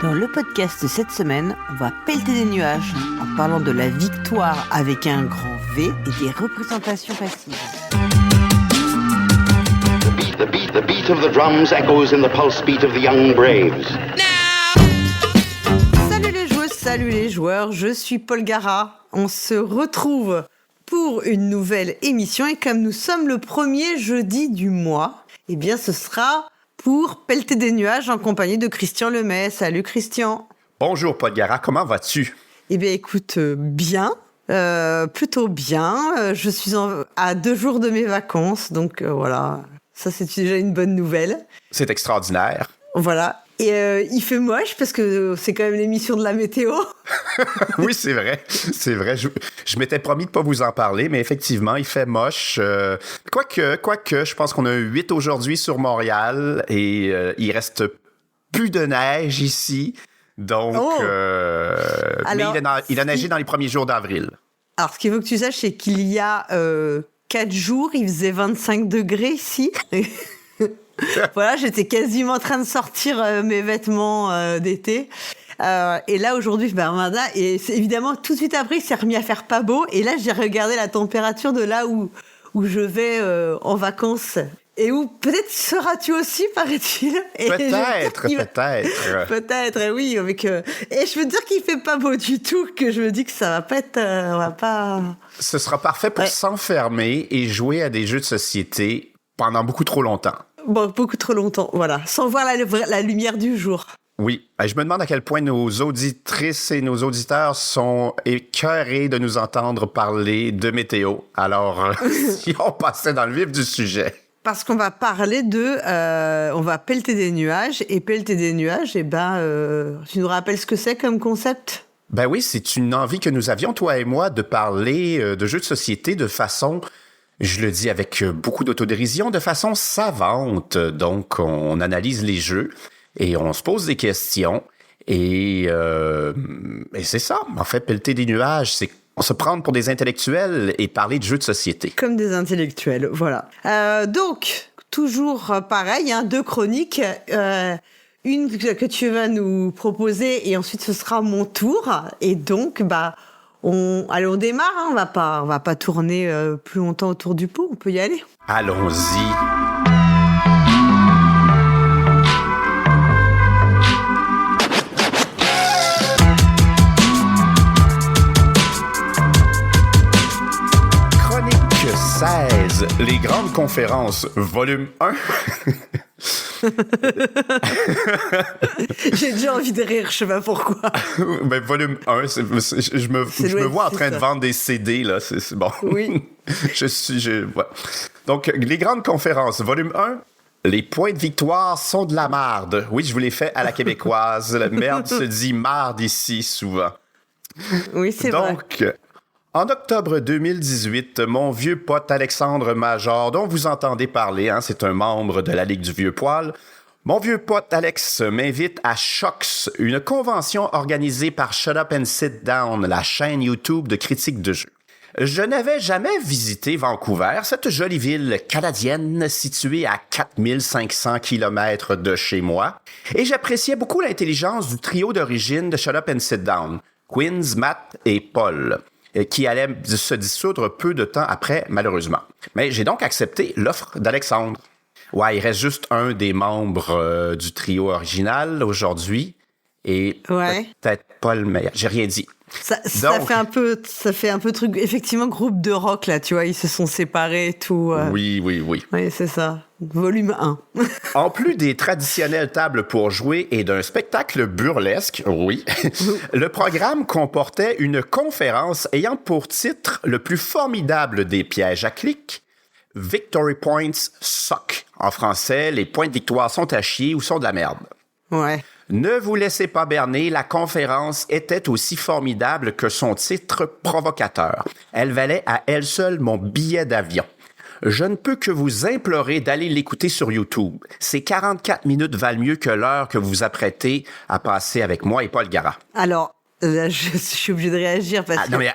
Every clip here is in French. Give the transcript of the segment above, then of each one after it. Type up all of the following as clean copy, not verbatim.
Dans le podcast cette semaine, on va pelleter des nuages en parlant de la victoire avec un grand V et des représentations passives. The beat of the drums echoes in the pulse beat of the young braves. Salut les joueuses, salut les joueurs, je suis Paul Gara. On se retrouve pour une nouvelle émission et comme nous sommes le premier jeudi du mois, eh bien ce sera pour pelleter des nuages en compagnie de Christian Lemay. Salut Christian. Bonjour Paul Gara, comment vas-tu? Eh bien écoute, bien, plutôt bien. Je suis à 2 jours de mes vacances, donc voilà, ça c'est déjà une bonne nouvelle. C'est extraordinaire. Voilà. Et il fait moche parce que c'est quand même l'émission de la météo. Oui, c'est vrai. C'est vrai. Je m'étais promis de ne pas vous en parler, mais effectivement, il fait moche. Quoique, je pense qu'on a 8 aujourd'hui sur Montréal et il reste plus de neige ici. Donc, Alors, mais il a neigé dans les premiers jours d'avril. Alors, ce qu'il faut que tu saches, c'est qu'il y a 4 jours, il faisait 25 degrés ici. Voilà, j'étais quasiment en train de sortir mes vêtements d'été. Et là, aujourd'hui, et c'est évidemment, tout de suite après, il s'est remis à faire pas beau. Et là, j'ai regardé la température de là où je vais en vacances. Et où peut-être seras-tu aussi, paraît-il. Et Peut-être. Peut-être, oui. Et je veux dire qu'il fait pas beau du tout, que je me dis que ça va pas être... on va pas... Ce sera parfait pour s'enfermer et jouer à des jeux de société pendant beaucoup trop longtemps. Bon, beaucoup trop longtemps, voilà. Sans voir la lumière du jour. Oui. Je me demande à quel point nos auditrices et nos auditeurs sont écœurés de nous entendre parler de météo. Alors, si on passait dans le vif du sujet. Parce qu'on va parler on va pelleter des nuages. Et pelleter des nuages, tu nous rappelles ce que c'est comme concept? Ben oui, c'est une envie que nous avions, toi et moi, de parler de jeux de société de façon... Je le dis avec beaucoup d'autodérision, de façon savante. Donc, on analyse les jeux et on se pose des questions. Et c'est ça. En fait, pelleter des nuages, c'est se prendre pour des intellectuels et parler de jeux de société. Comme des intellectuels, voilà. Donc, toujours pareil, 2 chroniques. Une que tu vas nous proposer et ensuite ce sera mon tour. Et donc, on démarre, hein. On va pas tourner plus longtemps autour du pot, on peut y aller. Allons-y. Chronique 16, les grandes conférences, volume 1. J'ai déjà envie de rire, je sais pas pourquoi. Ben, volume 1, je me vois en train de vendre des CD, là. C'est bon. Oui. Ouais. Donc, les grandes conférences, volume 1. Les points de victoire sont de la marde. Oui, je vous l'ai fait à la québécoise. La merde se dit marde ici, souvent. Oui, c'est vrai. Donc, en octobre 2018, mon vieux pote Alexandre Major, dont vous entendez parler, c'est un membre de la Ligue du Vieux Poil, mon vieux pote Alex m'invite à Shox, une convention organisée par Shut Up and Sit Down, la chaîne YouTube de critique de jeux. Je n'avais jamais visité Vancouver, cette jolie ville canadienne située à 4500 km de chez moi, et j'appréciais beaucoup l'intelligence du trio d'origine de Shut Up and Sit Down, Quinns, Matt et Paul, qui allait se dissoudre peu de temps après, malheureusement. Mais j'ai donc accepté l'offre d'Alexandre. Ouais, il reste juste un des membres du trio original aujourd'hui, et peut-être pas le meilleur. J'ai rien dit. Ça fait un peu truc, effectivement, groupe de rock, là, tu vois, ils se sont séparés et tout. Oui. Oui, c'est ça. Volume 1. En plus des traditionnelles tables pour jouer et d'un spectacle burlesque, oui, le programme comportait une conférence ayant pour titre le plus formidable des pièges à clics, Victory Points Suck. En français, les points de victoire sont à chier ou sont de la merde. Ouais. Ne vous laissez pas berner, la conférence était aussi formidable que son titre provocateur. Elle valait à elle seule mon billet d'avion. Je ne peux que vous implorer d'aller l'écouter sur YouTube. Ces 44 minutes valent mieux que l'heure que vous vous apprêtez à passer avec moi et Paul Gara. Alors, là, je suis obligé de réagir parce que... Non, mais...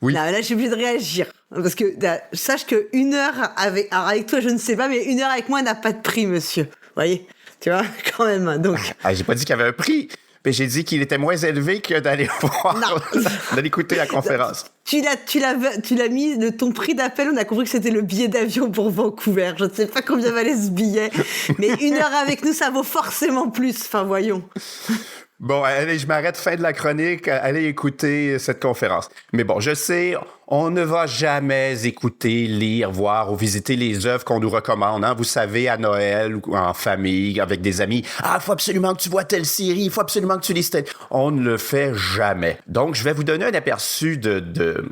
Oui. Non, là, je suis obligée de réagir. Parce que sache que 1 heure avec toi, je ne sais pas, mais 1 heure avec moi n'a pas de prix, monsieur. Vous voyez ? tu vois, quand même. Donc, J'ai pas dit qu'il y avait un prix, mais j'ai dit qu'il était moins élevé que d'aller voir, d'aller écouter la conférence. Tu l'as mis, ton prix d'appel, on a compris que c'était le billet d'avion pour Vancouver. Je ne sais pas combien valait ce billet, mais 1 heure avec nous, ça vaut forcément plus. Enfin, voyons. Bon, allez, je m'arrête, fin de la chronique. Allez écouter cette conférence. Mais bon, je sais, on ne va jamais écouter, lire, voir ou visiter les œuvres qu'on nous recommande. Hein? Vous savez, à Noël ou en famille, avec des amis, « Ah, il faut absolument que tu vois telle série, il faut absolument que tu lises telle... » On ne le fait jamais. Donc, je vais vous donner un aperçu de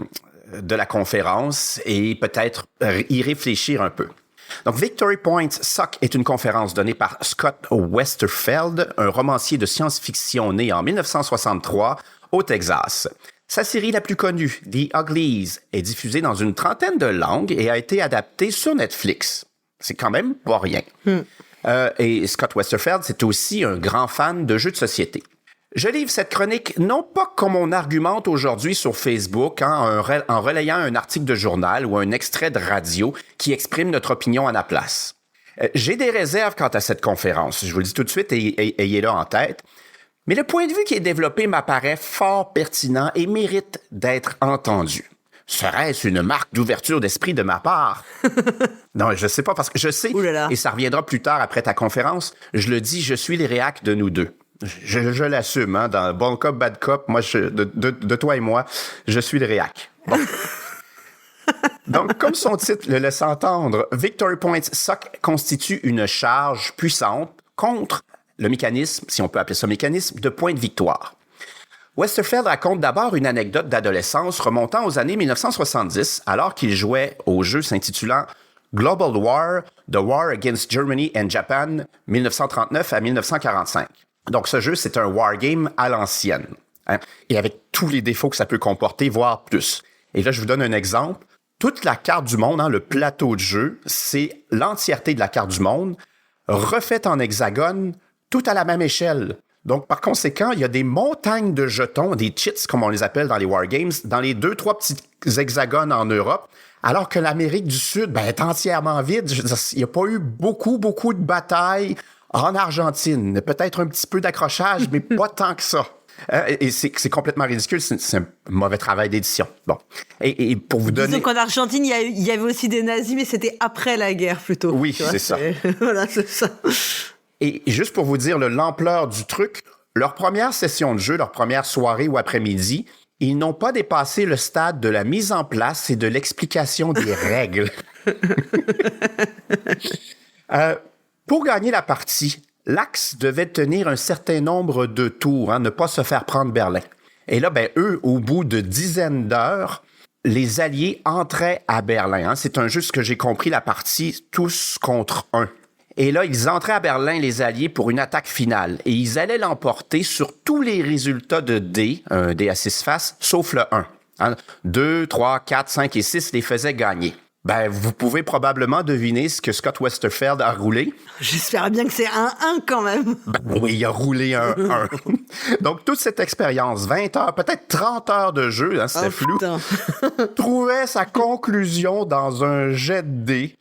la conférence et peut-être y réfléchir un peu. Donc, Victory Point Suck est une conférence donnée par Scott Westerfeld, un romancier de science-fiction né en 1963 au Texas. Sa série la plus connue, The Uglies, est diffusée dans une trentaine de langues et a été adaptée sur Netflix. C'est quand même pas rien. Et Scott Westerfeld, c'est aussi un grand fan de jeux de société. Je livre cette chronique non pas comme on argumente aujourd'hui sur Facebook, en relayant un article de journal ou un extrait de radio qui exprime notre opinion à la place. J'ai des réserves quant à cette conférence, je vous le dis tout de suite et ayez-le en tête, mais le point de vue qui est développé m'apparaît fort pertinent et mérite d'être entendu. Serait-ce une marque d'ouverture d'esprit de ma part? Non, je sais pas, parce que je sais, et ça reviendra plus tard après ta conférence, je le dis, je suis les réacs de nous deux. Je l'assume, hein, dans Bon Cop, Bad Cop, moi, de toi et moi, je suis le réac. Bon. Donc, comme son titre le laisse entendre, Victory Point Suck constitue une charge puissante contre le mécanisme, si on peut appeler ça mécanisme, de point de victoire. Westerfeld raconte d'abord une anecdote d'adolescence remontant aux années 1970, alors qu'il jouait au jeu s'intitulant Global War, The War Against Germany and Japan, 1939 à 1945. Donc, ce jeu, c'est un wargame à l'ancienne, hein, et avec tous les défauts que ça peut comporter, voire plus. Et là, je vous donne un exemple. Toute la carte du monde, hein, le plateau de jeu, c'est l'entièreté de la carte du monde, refaite en hexagone, tout à la même échelle. Donc, par conséquent, il y a des montagnes de jetons, des cheats, comme on les appelle dans les wargames, dans les 2-3 petits hexagones en Europe, alors que l'Amérique du Sud est entièrement vide. Je veux dire, il n'y a pas eu beaucoup de batailles en Argentine. Peut-être un petit peu d'accrochage, mais pas tant que ça. Et c'est complètement ridicule. C'est un mauvais travail d'édition. Bon. Et pour vous donner... Disons qu'en Argentine, il y avait aussi des nazis, mais c'était après la guerre, plutôt. Oui, c'est ça. Voilà, c'est ça. Et juste pour vous dire l'ampleur du truc, leur première session de jeu, leur première soirée ou après-midi, ils n'ont pas dépassé le stade de la mise en place et de l'explication des règles. Pour gagner la partie, l'Axe devait tenir un certain nombre de tours, hein, ne pas se faire prendre Berlin. Et là, eux, au bout de dizaines d'heures, les Alliés entraient à Berlin. Hein. C'est un jeu, ce que j'ai compris, la partie tous contre un. Et là, ils entraient à Berlin, les Alliés, pour une attaque finale. Et ils allaient l'emporter sur tous les résultats de dés, un dé à 6 faces, sauf le 1. Hein. 2, 3, 4, 5 et 6 les faisaient gagner. Vous pouvez probablement deviner ce que Scott Westerfeld a roulé. J'espère bien que c'est un 1 quand même. Oui, il a roulé un 1. Donc, toute cette expérience, 20 heures, peut-être 30 heures de jeu, hein, c'était flou, trouvait sa conclusion dans un jet de dés.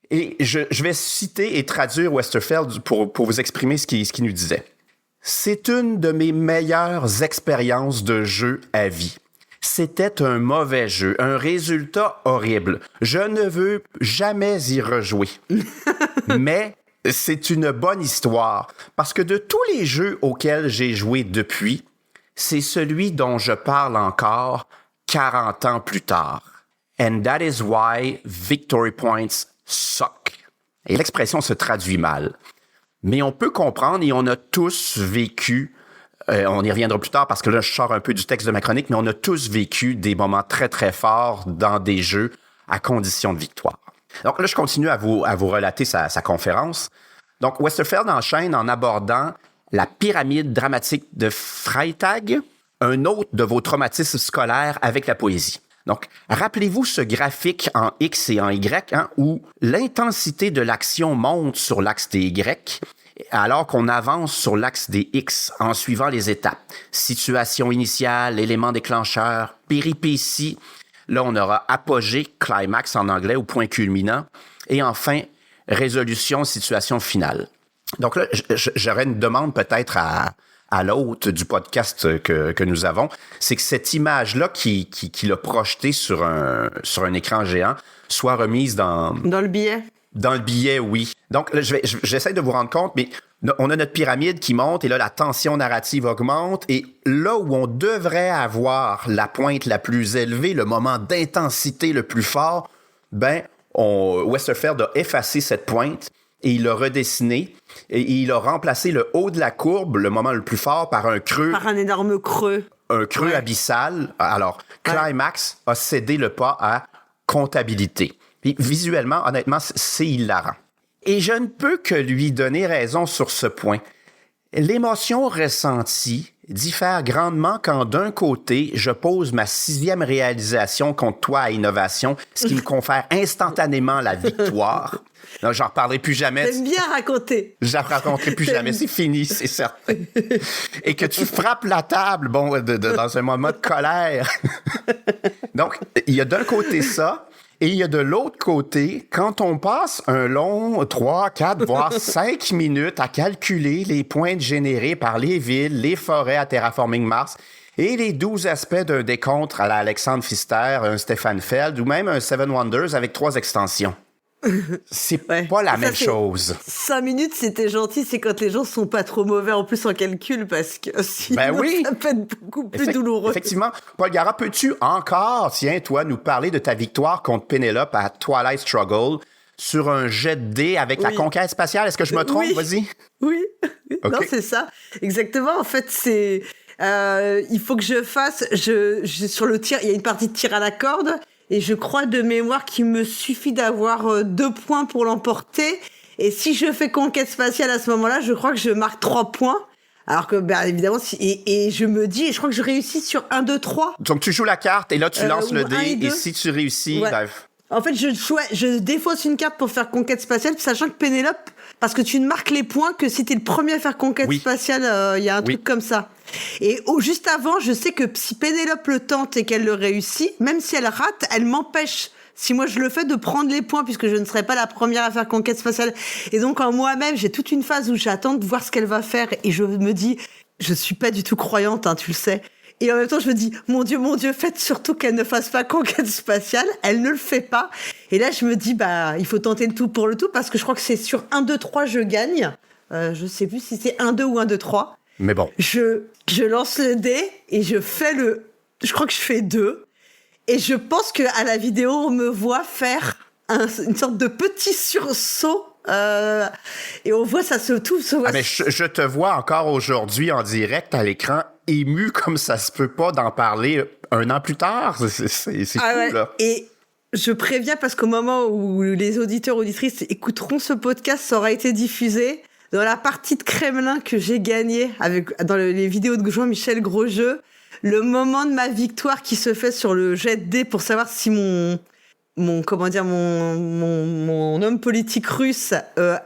Et je vais citer et traduire Westerfeld pour vous exprimer ce qu'il nous disait. « C'est une de mes meilleures expériences de jeu à vie. C'était un mauvais jeu, un résultat horrible. Je ne veux jamais y rejouer. Mais c'est une bonne histoire, parce que de tous les jeux auxquels j'ai joué depuis, c'est celui dont je parle encore 40 ans plus tard. And that is why Victory Points suck. » Et l'expression se traduit mal. Mais on peut comprendre et on a tous vécu... on y reviendra plus tard parce que là, je sors un peu du texte de ma chronique, mais on a tous vécu des moments très, très forts dans des jeux à condition de victoire. Donc là, je continue à vous relater sa conférence. Donc, Westerfeld enchaîne en abordant la pyramide dramatique de Freytag, un autre de vos traumatismes scolaires avec la poésie. Donc, rappelez-vous ce graphique en X et en Y, hein, où l'intensité de l'action monte sur l'axe des Y, alors qu'on avance sur l'axe des X en suivant les étapes. Situation initiale, élément déclencheur, péripétie. Là, on aura apogée, climax en anglais, ou point culminant. Et enfin, résolution, situation finale. Donc là, j'aurais une demande peut-être à l'hôte du podcast que nous avons, c'est que cette image-là qui l'a projetée sur un écran géant soit remise dans le billet. Dans le billet, oui. Donc, là, j'essaie de vous rendre compte, mais on a notre pyramide qui monte et là, la tension narrative augmente. Et là où on devrait avoir la pointe la plus élevée, le moment d'intensité le plus fort, Westerfeld a effacé cette pointe et il l'a redessiné et il a remplacé le haut de la courbe, le moment le plus fort, par un creux. Par un énorme creux. Un creux abyssal. Alors, Climax a cédé le pas à comptabilité. Puis visuellement, honnêtement, c'est hilarant. Et je ne peux que lui donner raison sur ce point. L'émotion ressentie diffère grandement quand d'un côté, je pose ma 6e réalisation contre toi à Innovation, ce qui me confère instantanément la victoire. Non, j'en reparlerai plus jamais. J'aime bien raconter. J'en raconterai plus jamais. C'est fini, c'est certain. Et que tu frappes la table, dans un moment de colère. Donc, il y a d'un côté ça. Et il y a de l'autre côté, quand on passe un long 3, 4, voire 5 minutes à calculer les points générés par les villes, les forêts à Terraforming Mars et les 12 aspects d'un décompte à la Alexandre Pfister, un Stefan Feld ou même un Seven Wonders avec 3 extensions. C'est pas la même chose. 5 minutes, c'était gentil, c'est quand les gens sont pas trop mauvais en plus en calcul, parce que sinon, ça peut être beaucoup plus douloureux. Effectivement. Paul Gara, peux-tu encore, toi, nous parler de ta victoire contre Pénélope à Twilight Struggle sur un jet de dés avec la conquête spatiale? Est-ce que je me trompe? Vas-y. Oui. Okay. Non, c'est ça. Exactement. En fait, c'est... il faut que je fasse... sur le tir, il y a une partie de tir à la corde. Et je crois de mémoire qu'il me suffit d'avoir 2 points pour l'emporter. Et si je fais conquête spatiale à ce moment-là, je crois que je marque 3 points. Alors que, évidemment, et je me dis, et je crois que je réussis sur 1, 2, 3. Donc, tu joues la carte et là, tu lances le dé. Et si tu réussis, En fait, je défausse une carte pour faire conquête spatiale, sachant que Pénélope, parce que tu ne marques les points que si t'es le premier à faire conquête spatiale, il y a un truc comme ça. Et juste avant, je sais que si Pénélope le tente et qu'elle le réussit, même si elle rate, elle m'empêche, si moi je le fais, de prendre les points, puisque je ne serai pas la première à faire conquête spatiale. Et donc, en moi-même, j'ai toute une phase où j'attends de voir ce qu'elle va faire, et je me dis, je suis pas du tout croyante, tu le sais. Et en même temps, je me dis, mon Dieu, faites surtout qu'elle ne fasse pas conquête spatiale. Elle ne le fait pas. Et là, je me dis, il faut tenter le tout pour le tout, parce que je crois que c'est sur 1, 2, 3, je gagne. Je sais plus si c'est 1, 2 ou 1, 2, 3. Mais bon. Je lance le dé et je crois que je fais 2. Et je pense qu'à la vidéo, on me voit faire une sorte de petit sursaut. Et on voit ça se voit. Mais je te vois encore aujourd'hui en direct à l'écran, ému comme ça se peut pas d'en parler 1 an plus tard. C'est cool, là. Et je préviens, parce qu'au moment où les auditeurs, auditrices écouteront ce podcast, ça aura été diffusé. Dans la partie de Kremlin que j'ai gagnée dans les vidéos de Jean-Michel Grosjeu, le moment de ma victoire qui se fait sur le jet de dés pour savoir si mon homme politique russe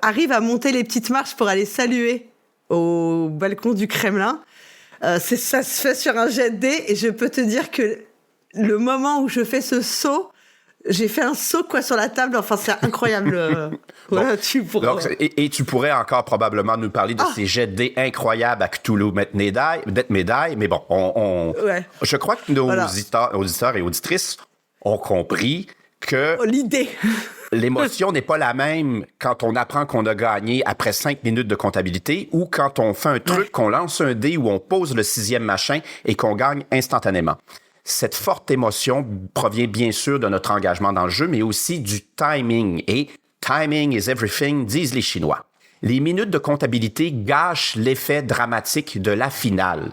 arrive à monter les petites marches pour aller saluer au balcon du Kremlin. Ça se fait sur un jet de dés, et je peux te dire que le moment où je fais ce saut, j'ai fait un saut sur la table. Enfin, c'est incroyable. Voilà, tu pourrais. Donc, et tu pourrais encore probablement nous parler de ces jets de dés incroyables à Cthulhu Médaille. Mais bon, je crois que nos auditeurs et auditrices ont compris que l'idée. L'émotion n'est pas la même quand on apprend qu'on a gagné après 5 minutes de comptabilité ou quand on fait un truc, qu'on lance un dé ou on pose le 6e machin et qu'on gagne instantanément. Cette forte émotion provient bien sûr de notre engagement dans le jeu, mais aussi du timing. Et timing is everything, disent les Chinois. Les minutes de comptabilité gâchent l'effet dramatique de la finale.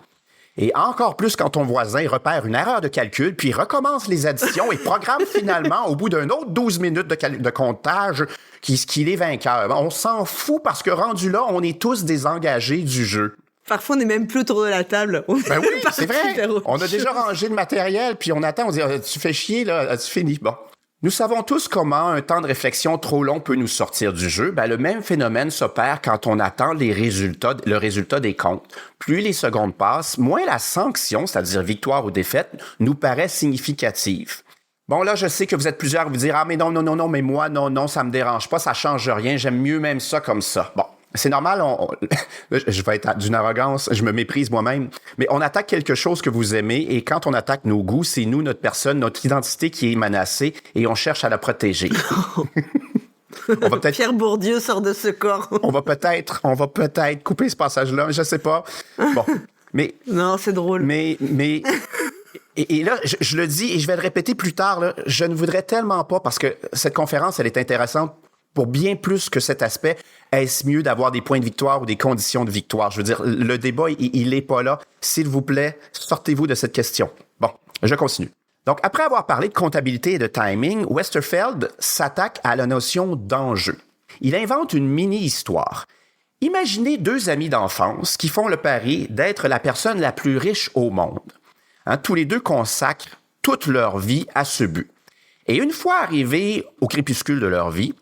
Et encore plus quand ton voisin repère une erreur de calcul, puis recommence les additions et programme finalement, au bout d'un autre 12 minutes de comptage, qu'il est vainqueur. On s'en fout parce que rendu là, on est tous désengagés du jeu. Parfois, on n'est même plus autour de la table. Oui, c'est vrai. On a déjà rangé le matériel, puis on attend, on dit « Tu fais chier, là, as-tu fini? » Bon. Nous savons tous comment un temps de réflexion trop long peut nous sortir du jeu. Le même phénomène s'opère quand on attend le résultat des comptes. Plus les secondes passent, moins la sanction, c'est-à-dire victoire ou défaite, nous paraît significative. Bon, là, je sais que vous êtes plusieurs à vous dire « Ah, mais non, mais moi, non, ça me dérange pas, ça change rien, j'aime mieux même ça comme ça. » Bon. c'est normal, je vais être d'une arrogance, je me méprise moi-même, mais on attaque quelque chose que vous aimez et quand on attaque nos goûts, c'est nous, notre personne, notre identité qui est menacée et on cherche à la protéger. On va peut-être... Pierre Bourdieu sort de ce corps. on va peut-être couper ce passage-là, je sais pas. Bon, mais... Non, c'est drôle. Mais et là, je le dis et je vais le répéter plus tard, là, je ne voudrais tellement pas, parce que cette conférence, elle est intéressante pour bien plus que cet aspect. Est-ce mieux d'avoir des points de victoire ou des conditions de victoire? Je veux dire, le débat, il est pas là. S'il vous plaît, sortez-vous de cette question. Bon, je continue. Donc, après avoir parlé de comptabilité et de timing, Westerfeld s'attaque à la notion d'enjeu. Il invente une mini-histoire. Imaginez deux amis d'enfance qui font le pari d'être la personne la plus riche au monde. Hein, tous les deux consacrent toute leur vie à ce but. Et une fois arrivés au crépuscule de leur vie,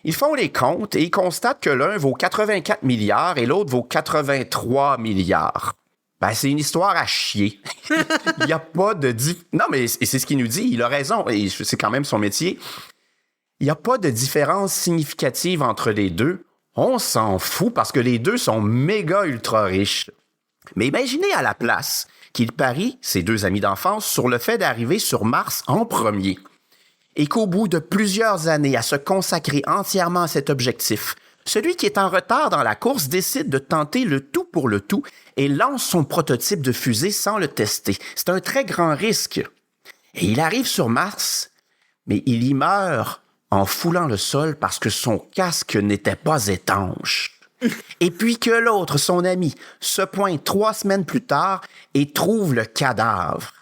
ils font les comptes et ils constatent que l'un vaut 84 milliards et l'autre vaut 83 milliards. Ben, c'est une histoire à chier. Il n'y a pas de... Non, mais c'est ce qu'il nous dit. Il a raison. Et c'est quand même son métier. Il n'y a pas de différence significative entre les deux. On s'en fout parce que les deux sont méga ultra riches. Mais imaginez à la place qu'ils parient, ces deux amis d'enfance, sur le fait d'arriver sur Mars en premier. Et qu'au bout de plusieurs années à se consacrer entièrement à cet objectif, celui qui est en retard dans la course décide de tenter le tout pour le tout et lance son prototype de fusée sans le tester. C'est un très grand risque. Et il arrive sur Mars, mais il y meurt en foulant le sol parce que son casque n'était pas étanche. Et puis que l'autre, son ami, se pointe 3 semaines plus tard et trouve le cadavre.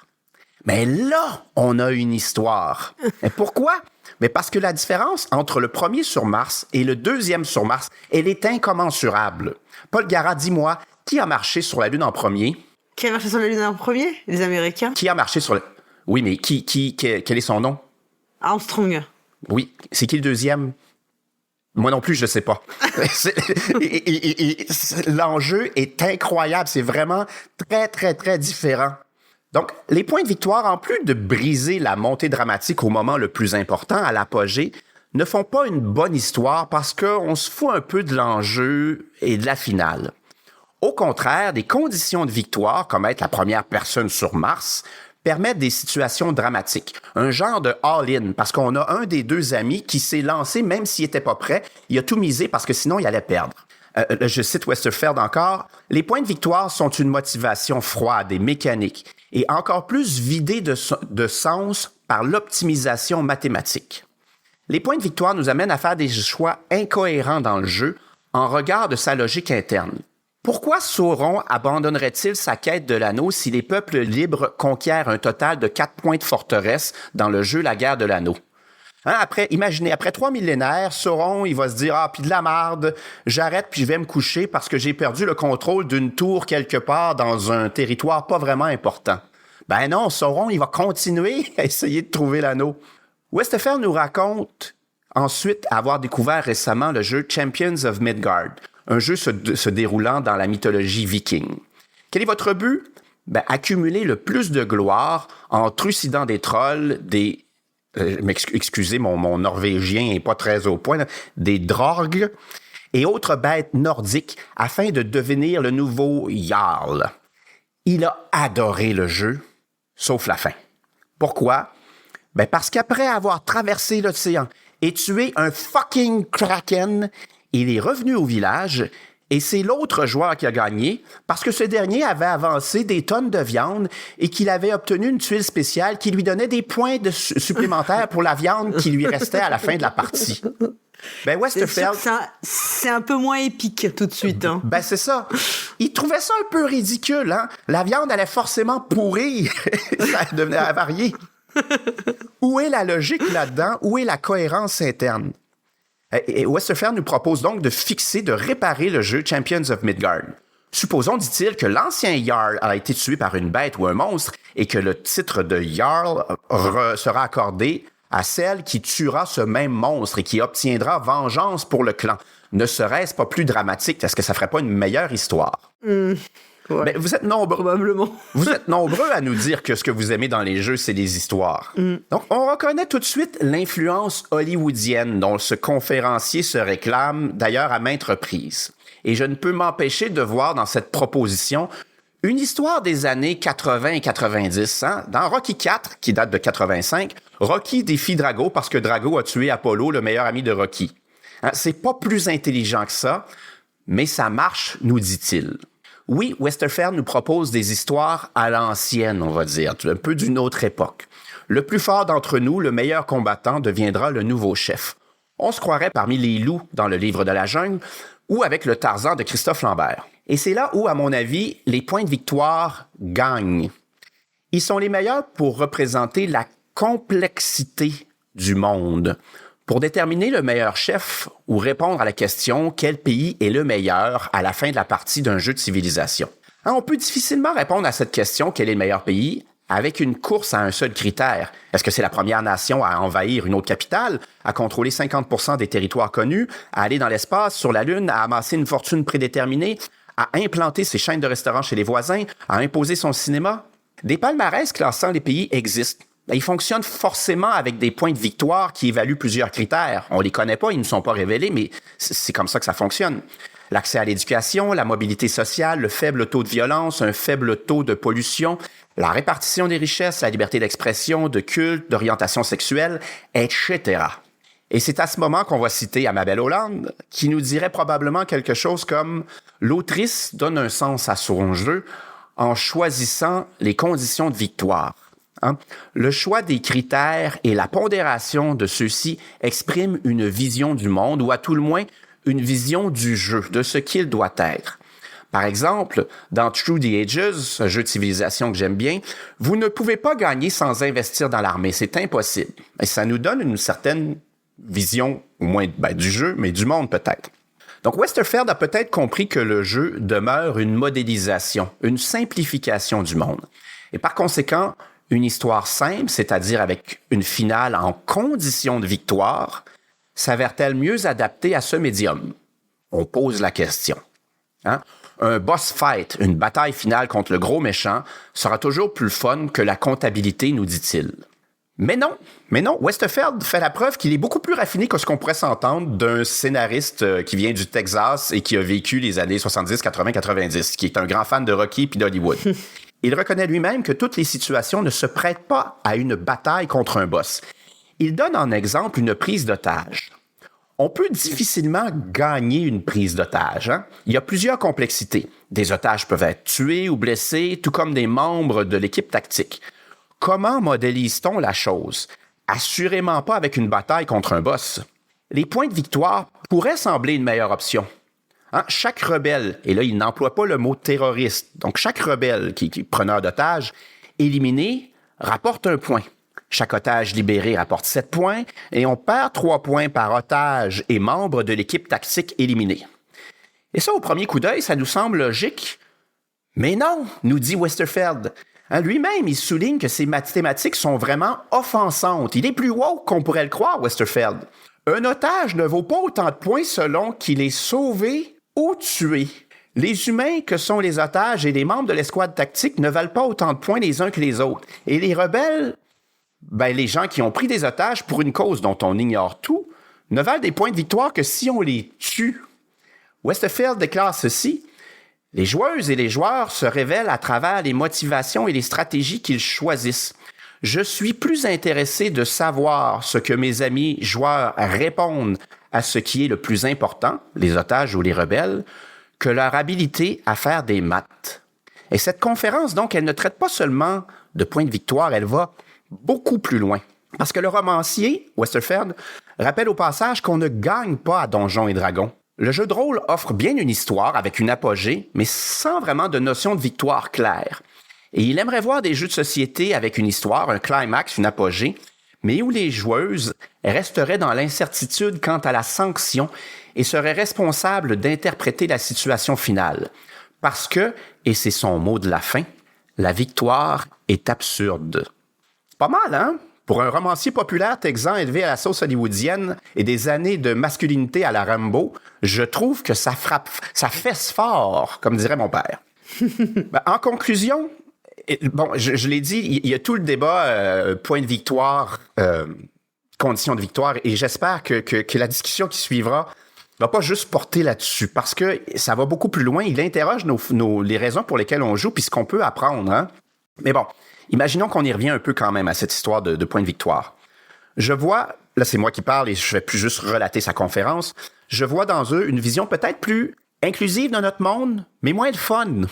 Mais là, on a une histoire. Mais pourquoi? Mais parce que la différence entre le premier sur Mars et le deuxième sur Mars, elle est incommensurable. Paul Gara, dis-moi, qui a marché sur la Lune en premier? Qui a marché sur la Lune en premier? Les Américains? Qui a marché sur la... Oui, mais quel est son nom? Armstrong. Oui, c'est qui le deuxième? Moi non plus, je ne sais pas. L'enjeu est incroyable. C'est vraiment très, très, très différent. Donc, les points de victoire, en plus de briser la montée dramatique au moment le plus important, à l'apogée, ne font pas une bonne histoire parce qu'on se fout un peu de l'enjeu et de la finale. Au contraire, des conditions de victoire, comme être la première personne sur Mars, permettent des situations dramatiques. Un genre de all-in, parce qu'on a un des deux amis qui s'est lancé même s'il n'était pas prêt. Il a tout misé parce que sinon, il allait perdre. Je cite Westerfeld encore. « Les points de victoire sont une motivation froide et mécanique et encore plus vidée de sens par l'optimisation mathématique. Les points de victoire nous amènent à faire des choix incohérents dans le jeu en regard de sa logique interne. Pourquoi Sauron abandonnerait-il sa quête de l'anneau si les peuples libres conquièrent un total de 4 points de forteresse dans le jeu La Guerre de l'Anneau? Hein, imaginez, après 3 millénaires, Sauron, il va se dire « Ah, puis de la marde, j'arrête puis je vais me coucher parce que j'ai perdu le contrôle d'une tour quelque part dans un territoire pas vraiment important. » Ben non, Sauron, il va continuer à essayer de trouver l'anneau. Westerfeld nous raconte ensuite avoir découvert récemment le jeu Champions of Midgard, un jeu se déroulant dans la mythologie viking. Quel est votre but? Ben, accumuler le plus de gloire en trucidant des trolls, excusez, mon norvégien n'est pas très au point, là, des drorgs et autres bêtes nordiques afin de devenir le nouveau Jarl. Il a adoré le jeu, sauf la fin. Pourquoi? Ben parce qu'après avoir traversé l'océan et tué un fucking kraken, il est revenu au village et c'est l'autre joueur qui a gagné parce que ce dernier avait avancé des tonnes de viande et qu'il avait obtenu une tuile spéciale qui lui donnait des points supplémentaires pour la viande qui lui restait à la fin de la partie. Ben Westerfeld... C'est un peu moins épique tout de suite. Hein. Ben c'est ça. Il trouvait ça un peu ridicule. Hein? La viande allait forcément pourrir. Ça devenait avarié. Où est la logique là-dedans? Où est la cohérence interne? Et Westerfeld nous propose donc de réparer le jeu Champions of Midgard. Supposons, dit-il, que l'ancien Jarl a été tué par une bête ou un monstre et que le titre de Jarl sera accordé à celle qui tuera ce même monstre et qui obtiendra vengeance pour le clan. Ne serait-ce pas plus dramatique? Est-ce que ça ferait pas une meilleure histoire? Ouais. Ben, vous êtes nombreux. Probablement. Vous êtes nombreux à nous dire que ce que vous aimez dans les jeux, c'est les histoires. Donc, on reconnaît tout de suite l'influence hollywoodienne dont ce conférencier se réclame, d'ailleurs à maintes reprises. Et je ne peux m'empêcher de voir dans cette proposition une histoire des années 80 et 90. Hein? Dans Rocky IV, qui date de 85, Rocky défie Drago parce que Drago a tué Apollo, le meilleur ami de Rocky. Hein? C'est pas plus intelligent que ça, mais ça marche, nous dit-il. Oui, Westerfeld nous propose des histoires à l'ancienne, on va dire, un peu d'une autre époque. Le plus fort d'entre nous, le meilleur combattant, deviendra le nouveau chef. On se croirait parmi les loups dans le livre de la jungle ou avec le Tarzan de Christophe Lambert. Et c'est là où, à mon avis, les points de victoire gagnent. Ils sont les meilleurs pour représenter la complexité du monde, pour déterminer le meilleur chef ou répondre à la question « Quel pays est le meilleur ?» à la fin de la partie d'un jeu de civilisation. Hein, on peut difficilement répondre à cette question « Quel est le meilleur pays ?» avec une course à un seul critère. Est-ce que c'est la première nation à envahir une autre capitale, à contrôler 50% des territoires connus, à aller dans l'espace, sur la Lune, à amasser une fortune prédéterminée, à implanter ses chaînes de restaurants chez les voisins, à imposer son cinéma? Des palmarès classant les pays existent. Ils fonctionnent forcément avec des points de victoire qui évaluent plusieurs critères. On les connaît pas, ils ne sont pas révélés, mais c'est comme ça que ça fonctionne. L'accès à l'éducation, la mobilité sociale, le faible taux de violence, un faible taux de pollution, la répartition des richesses, la liberté d'expression, de culte, d'orientation sexuelle, etc. Et c'est à ce moment qu'on va citer Amabel Hollande, qui nous dirait probablement quelque chose comme « L'autrice donne un sens à son jeu en choisissant les conditions de victoire. » Hein? Le choix des critères et la pondération de ceux-ci expriment une vision du monde, ou à tout le moins une vision du jeu, de ce qu'il doit être. Par exemple, dans Through the Ages, un jeu de civilisation que j'aime bien, vous ne pouvez pas gagner sans investir dans l'armée, c'est impossible. Et ça nous donne une certaine vision, au moins du jeu, mais du monde peut-être. Donc Westerfeld a peut-être compris que le jeu demeure une modélisation, une simplification du monde. Et par conséquent, une histoire simple, c'est-à-dire avec une finale en condition de victoire, s'avère-t-elle mieux adaptée à ce médium? On pose la question. Hein? Un boss fight, une bataille finale contre le gros méchant, sera toujours plus fun que la comptabilité, nous dit-il. Mais non, Westerfeld fait la preuve qu'il est beaucoup plus raffiné que ce qu'on pourrait s'entendre d'un scénariste qui vient du Texas et qui a vécu les années 70, 80, 90, qui est un grand fan de Rocky puis d'Hollywood. Il reconnaît lui-même que toutes les situations ne se prêtent pas à une bataille contre un boss. Il donne en exemple une prise d'otage. On peut difficilement gagner une prise d'otage. Hein? Il y a plusieurs complexités. Des otages peuvent être tués ou blessés, tout comme des membres de l'équipe tactique. Comment modélise-t-on la chose? Assurément pas avec une bataille contre un boss. Les points de victoire pourraient sembler une meilleure option. Hein? Chaque rebelle, et là il n'emploie pas le mot terroriste, donc chaque rebelle qui est preneur d'otage, éliminé, rapporte un point. Chaque otage libéré rapporte 7 points et on perd 3 points par otage et membre de l'équipe tactique éliminée. Et ça, au premier coup d'œil, ça nous semble logique. Mais non, nous dit Westerfeld. Hein, lui-même, il souligne que ces mathématiques sont vraiment offensantes. Il est plus woke qu'on pourrait le croire, Westerfeld. Un otage ne vaut pas autant de points selon qu'il est sauvé ou tué. Les humains que sont les otages et les membres de l'escouade tactique ne valent pas autant de points les uns que les autres. Et les rebelles, les gens qui ont pris des otages pour une cause dont on ignore tout, ne valent des points de victoire que si on les tue. Westerfeld déclare ceci: « Les joueuses et les joueurs se révèlent à travers les motivations et les stratégies qu'ils choisissent. Je suis plus intéressé de savoir ce que mes amis joueurs répondent à ce qui est le plus important, les otages ou les rebelles, que leur habilité à faire des maths. » Et cette conférence, donc, elle ne traite pas seulement de points de victoire, elle va beaucoup plus loin. Parce que le romancier, Westerfeld, rappelle au passage qu'on ne gagne pas à Donjons et Dragons. Le jeu de rôle offre bien une histoire avec une apogée, mais sans vraiment de notion de victoire claire. Et il aimerait voir des jeux de société avec une histoire, un climax, une apogée, mais où les joueuses resteraient dans l'incertitude quant à la sanction et seraient responsables d'interpréter la situation finale. Parce que, et c'est son mot de la fin, la victoire est absurde. C'est pas mal, hein? Pour un romancier populaire texan élevé à la sauce hollywoodienne et des années de masculinité à la Rambo, je trouve que ça fesse fort, comme dirait mon père. Ben, en conclusion, bon, je l'ai dit, il y a tout le débat point de victoire, conditions de victoire, et j'espère que la discussion qui suivra va pas juste porter là-dessus, parce que ça va beaucoup plus loin. Il interroge les raisons pour lesquelles on joue, puis ce qu'on peut apprendre. Hein? Mais bon, imaginons qu'on y revient un peu quand même à cette histoire de point de victoire. Je vois, là c'est moi qui parle et je vais plus juste relater sa conférence, je vois dans eux une vision peut-être plus inclusive de notre monde, mais moins de fun.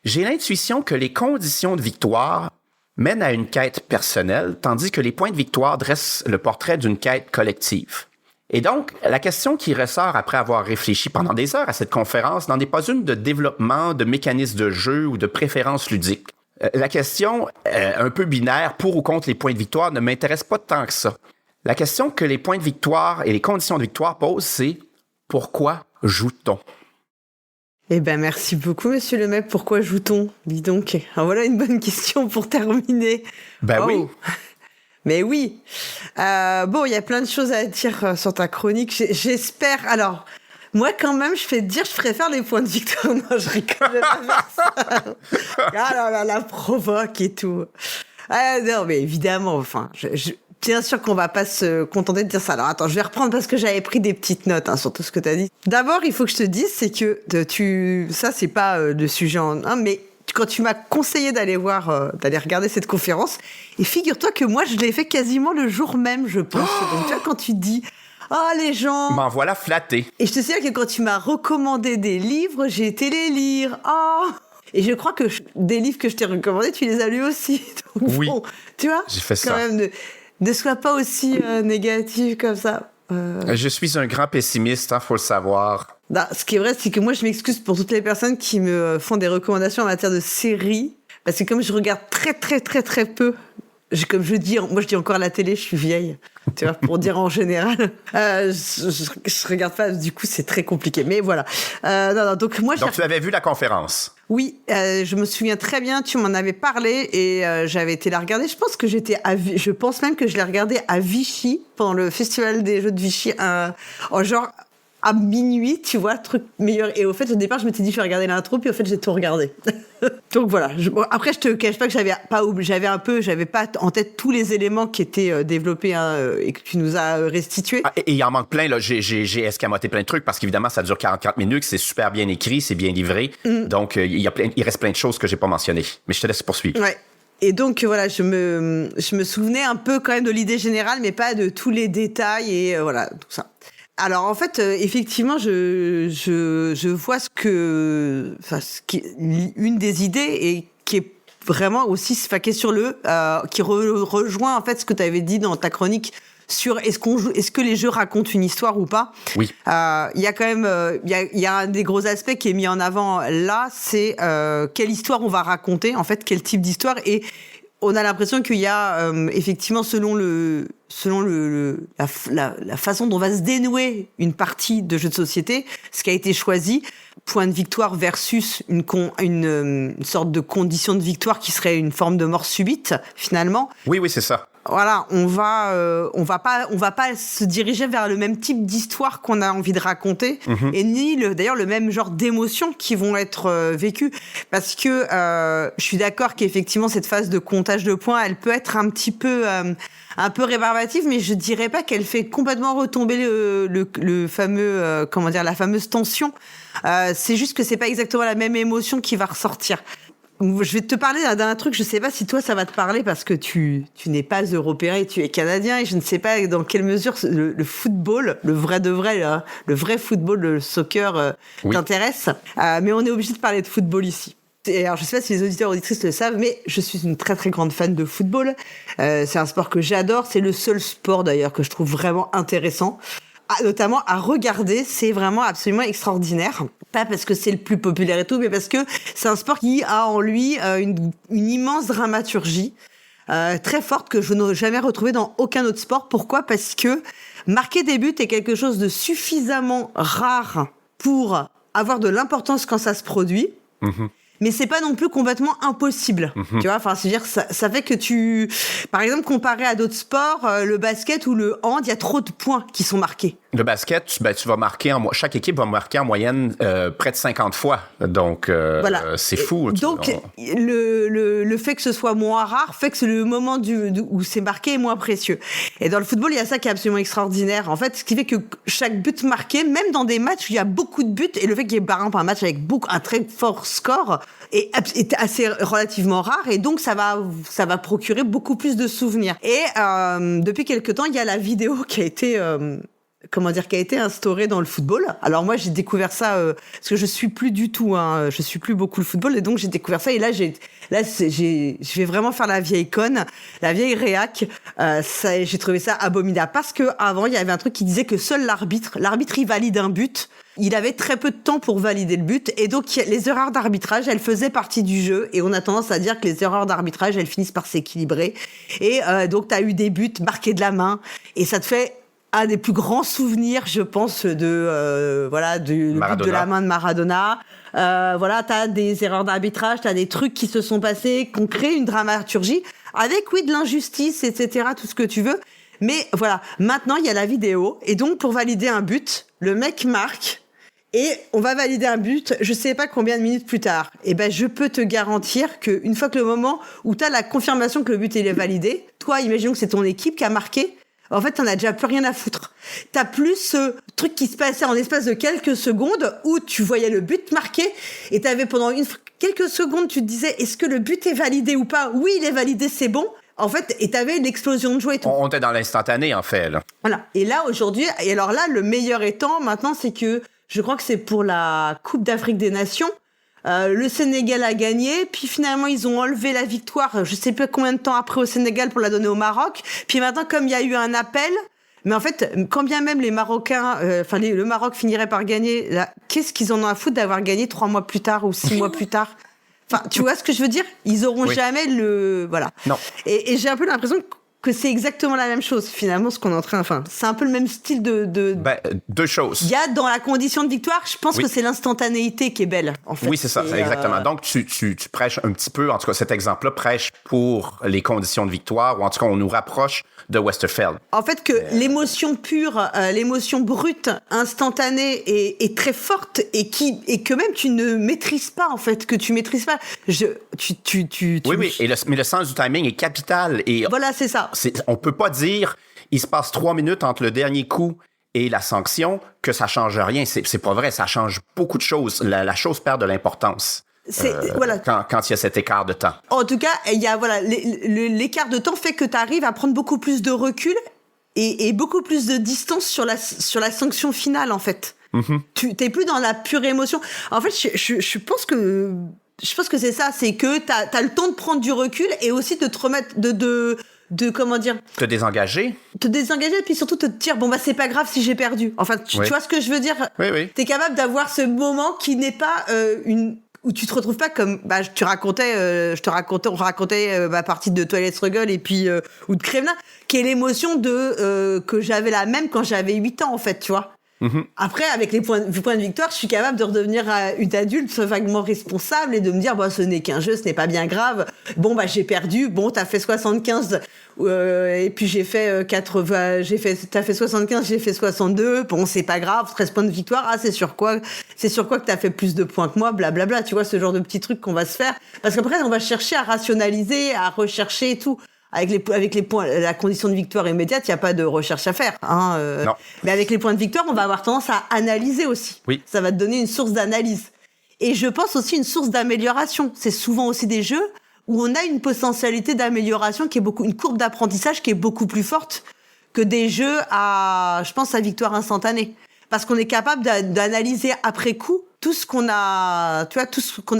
J'ai l'intuition que les conditions de victoire mènent à une quête personnelle, tandis que les points de victoire dressent le portrait d'une quête collective. Et donc, la question qui ressort après avoir réfléchi pendant des heures à cette conférence n'en est pas une de développement de mécanismes de jeu ou de préférences ludiques. La question, un peu binaire, pour ou contre les points de victoire, ne m'intéresse pas tant que ça. La question que les points de victoire et les conditions de victoire posent, c'est « Pourquoi joue-t-on » ? Eh bien, merci beaucoup, monsieur Lemaitre. Pourquoi joue-t-on ? Dis donc. Alors, voilà une bonne question pour terminer. Ben oui. Mais oui. Bon, il y a plein de choses à dire sur ta chronique. J'espère... Alors, moi, quand même, je préfère les points de victoire. Non, je rigole pas ça. Ah là, la provoque et tout. Ah, non, mais évidemment, enfin... Bien sûr qu'on va pas se contenter de dire ça. Alors attends, je vais reprendre parce que j'avais pris des petites notes sur tout ce que tu as dit. D'abord, il faut que je te dise, c'est que ça c'est pas le sujet mais quand tu m'as conseillé d'aller regarder cette conférence, et figure-toi que moi je l'ai fait quasiment le jour même, je pense. Donc tu vois, quand tu dis les gens... M'en voilà flatté. Et je te signale que quand tu m'as recommandé des livres, j'ai été les lire. Et je crois que des livres que je t'ai recommandés, tu les as lus aussi. Donc, oui, bon, tu vois, j'ai fait ça. Quand même ne sois pas aussi négatif comme ça. Je suis un grand pessimiste, faut le savoir. Non, ce qui est vrai, c'est que moi, je m'excuse pour toutes les personnes qui me font des recommandations en matière de séries. Parce que comme je regarde très, très, très, très peu, comme je dis, moi, je dis encore la télé, je suis vieille. Tu vois, pour dire en général. Je regarde pas, du coup, c'est très compliqué. Mais voilà. Donc tu avais vu la conférence? Oui, je me souviens très bien, tu m'en avais parlé et j'avais été la regarder. Je pense même que je l'ai regardée à Vichy, pendant le festival des jeux de Vichy, genre à minuit, tu vois, truc meilleur. Et au fait, au départ, je m'étais dit, je vais regarder l'intro, puis au fait, j'ai tout regardé. Donc voilà. Après, je te cache pas que j'avais pas en tête tous les éléments qui étaient développés et que tu nous as restitués. Et il en manque plein, là. J'ai escamoté plein de trucs parce qu'évidemment, ça dure 44 minutes, c'est super bien écrit, c'est bien livré. Donc, il reste plein de choses que j'ai pas mentionnées. Mais je te laisse poursuivre. Ouais. Et donc, voilà, je me souvenais un peu quand même de l'idée générale, mais pas de tous les détails et voilà, tout ça. Alors en fait, effectivement, je vois une des idées et qui est vraiment aussi qui est sur qui rejoint en fait ce que tu avais dit dans ta chronique sur est-ce que les jeux racontent une histoire ou pas. Oui. Il y a quand même il y a un des gros aspects qui est mis en avant là, c'est quelle histoire on va raconter en fait, quel type d'histoire. Et on a l'impression qu'il y a effectivement selon la façon dont va se dénouer une partie de jeu de société, ce qui a été choisi, point de victoire versus une sorte de condition de victoire qui serait une forme de mort subite finalement. Oui, c'est ça. Voilà, on va pas se diriger vers le même type d'histoire qu'on a envie de raconter, et ni d'ailleurs le même genre d'émotions qui vont être vécues, parce que je suis d'accord qu'effectivement cette phase de comptage de points, elle peut être un peu rébarbative, mais je dirais pas qu'elle fait complètement retomber le fameux la fameuse tension. C'est juste que c'est pas exactement la même émotion qui va ressortir. Je vais te parler d'un truc, je sais pas si toi ça va te parler parce que tu n'es pas européen et tu es canadien, et je ne sais pas dans quelle mesure le football, le vrai football, le soccer t'intéresse, mais on est obligé de parler de football ici. Et alors je sais pas si les auditeurs et auditrices le savent, mais je suis une très très grande fan de football. C'est un sport que j'adore, c'est le seul sport d'ailleurs que je trouve vraiment intéressant. Notamment à regarder, c'est vraiment absolument extraordinaire. Pas parce que c'est le plus populaire et tout, mais parce que c'est un sport qui a en lui une immense dramaturgie très forte que je n'aurais jamais retrouvée dans aucun autre sport. Pourquoi ? Parce que marquer des buts est quelque chose de suffisamment rare pour avoir de l'importance quand ça se produit. Mais c'est pas non plus complètement impossible. Tu vois, enfin, c'est-à-dire, ça fait que par exemple, comparé à d'autres sports, le basket ou le hand, il y a trop de points qui sont marqués. Le basket, tu vas marquer chaque équipe va marquer en moyenne près de 50 fois. Donc, Voilà. c'est fou. Donc, le fait que ce soit moins rare fait que le moment où c'est marqué est moins précieux. Et dans le football, il y a ça qui est absolument extraordinaire. En fait, ce qui fait que chaque but marqué, même dans des matchs où il y a beaucoup de buts, et le fait qu'il y ait par exemple un match avec un très fort score est assez relativement rare. Et donc, ça va procurer beaucoup plus de souvenirs. Et depuis quelque temps, il y a la vidéo qui a été... qui a été instauré dans le football. Alors moi, j'ai découvert ça parce que je suis plus du tout, je suis plus beaucoup le football, et donc j'ai découvert ça. Et là, je vais vraiment faire la vieille conne, la vieille réac. J'ai trouvé ça abominable parce que avant, il y avait un truc qui disait que seul l'arbitre, il valide un but. Il avait très peu de temps pour valider le but, et donc les erreurs d'arbitrage, elles faisaient partie du jeu. Et on a tendance à dire que les erreurs d'arbitrage, elles finissent par s'équilibrer. Et donc, t'as eu des buts marqués de la main, et ça te fait un des plus grands souvenirs, je pense, du but de la main de Maradona. T'as des erreurs d'arbitrage, t'as des trucs qui se sont passés, qui ont créé une dramaturgie, avec, de l'injustice, etc., tout ce que tu veux. Mais voilà, maintenant, il y a la vidéo, et donc, pour valider un but, le mec marque, et on va valider un but, je sais pas combien de minutes plus tard. Et je peux te garantir qu'une fois que le moment où t'as la confirmation que le but, il est validé, toi, imaginons que c'est ton équipe qui a marqué, en fait, t'en as déjà plus rien à foutre. T'as plus ce truc qui se passait en l'espace de quelques secondes où tu voyais le but marqué et t'avais pendant quelques secondes, tu te disais, est-ce que le but est validé ou pas? Oui, il est validé, c'est bon. En fait, et t'avais une explosion de joie et tout. On était dans l'instantané, en fait, là. Voilà. Et là, aujourd'hui, et alors là, le meilleur étant, maintenant, c'est que je crois que c'est pour la Coupe d'Afrique des Nations. Le Sénégal a gagné, puis finalement ils ont enlevé la victoire, je sais pas combien de temps après au Sénégal pour la donner au Maroc. Puis maintenant, comme il y a eu un appel, mais en fait, quand bien même les Marocains, le Maroc finirait par gagner, là, qu'est-ce qu'ils en ont à foutre d'avoir gagné 3 mois plus tard ou 6 mois plus tard? Enfin, tu vois ce que je veux dire? Ils auront jamais voilà. Non. Et j'ai un peu l'impression que c'est exactement la même chose, finalement, ce qu'on est en train... Enfin, c'est un peu le même style de... deux choses. Il y a dans la condition de victoire, je pense que c'est l'instantanéité qui est belle, en fait. Oui, c'est ça, exactement. Donc, tu prêches un petit peu, en tout cas, cet exemple-là prêche pour les conditions de victoire, ou en tout cas, on nous rapproche de Westerveld. En fait, que l'émotion pure, l'émotion brute, instantanée est très forte, et que même tu ne maîtrises pas, en fait, que tu maîtrises pas. Oui, mais le sens du timing est capital. Et voilà, c'est ça. On peut pas dire, il se passe 3 minutes entre le dernier coup et la sanction, que ça change rien. C'est pas vrai, ça change beaucoup de choses. La chose perd de l'importance. Quand il y a cet écart de temps. En tout cas, il y a l'écart de temps fait que tu arrives à prendre beaucoup plus de recul et beaucoup plus de distance sur la sanction finale, en fait. Mm-hmm. Tu t'es plus dans la pure émotion. En fait, je pense que c'est ça, c'est que t'as le temps de prendre du recul et aussi de te remettre de comment dire, te désengager, puis surtout te dire c'est pas grave si j'ai perdu. Enfin, tu vois ce que je veux dire? Oui. T'es capable d'avoir ce moment qui n'est pas où tu te retrouves pas comme on racontait ma partie de Twilight Struggle et puis ou de Kremlin, qui est l'émotion que j'avais la même quand j'avais 8 ans, en fait, tu vois. Mm-hmm. Après, avec les points de victoire, je suis capable de redevenir une adulte vaguement responsable et de me dire ce n'est qu'un jeu, ce n'est pas bien grave. J'ai perdu. T'as fait 75 et puis j'ai fait 80. T'as fait 75, j'ai fait 62. C'est pas grave. 13 points de victoire. Ah, c'est sur quoi que t'as fait plus de points que moi, blablabla. Tu vois, ce genre de petits trucs qu'on va se faire. Parce qu'après, on va chercher à rationaliser, à rechercher et tout. Avec les points, la condition de victoire immédiate, il n'y a pas de recherche à faire. Non. Mais avec les points de victoire, on va avoir tendance à analyser aussi. Oui. Ça va te donner une source d'analyse. Et je pense aussi une source d'amélioration. C'est souvent aussi des jeux où on a une potentialité d'amélioration une courbe d'apprentissage qui est beaucoup plus forte que des jeux à victoire instantanée. Parce qu'on est capable d'analyser après coup tout ce qu'on a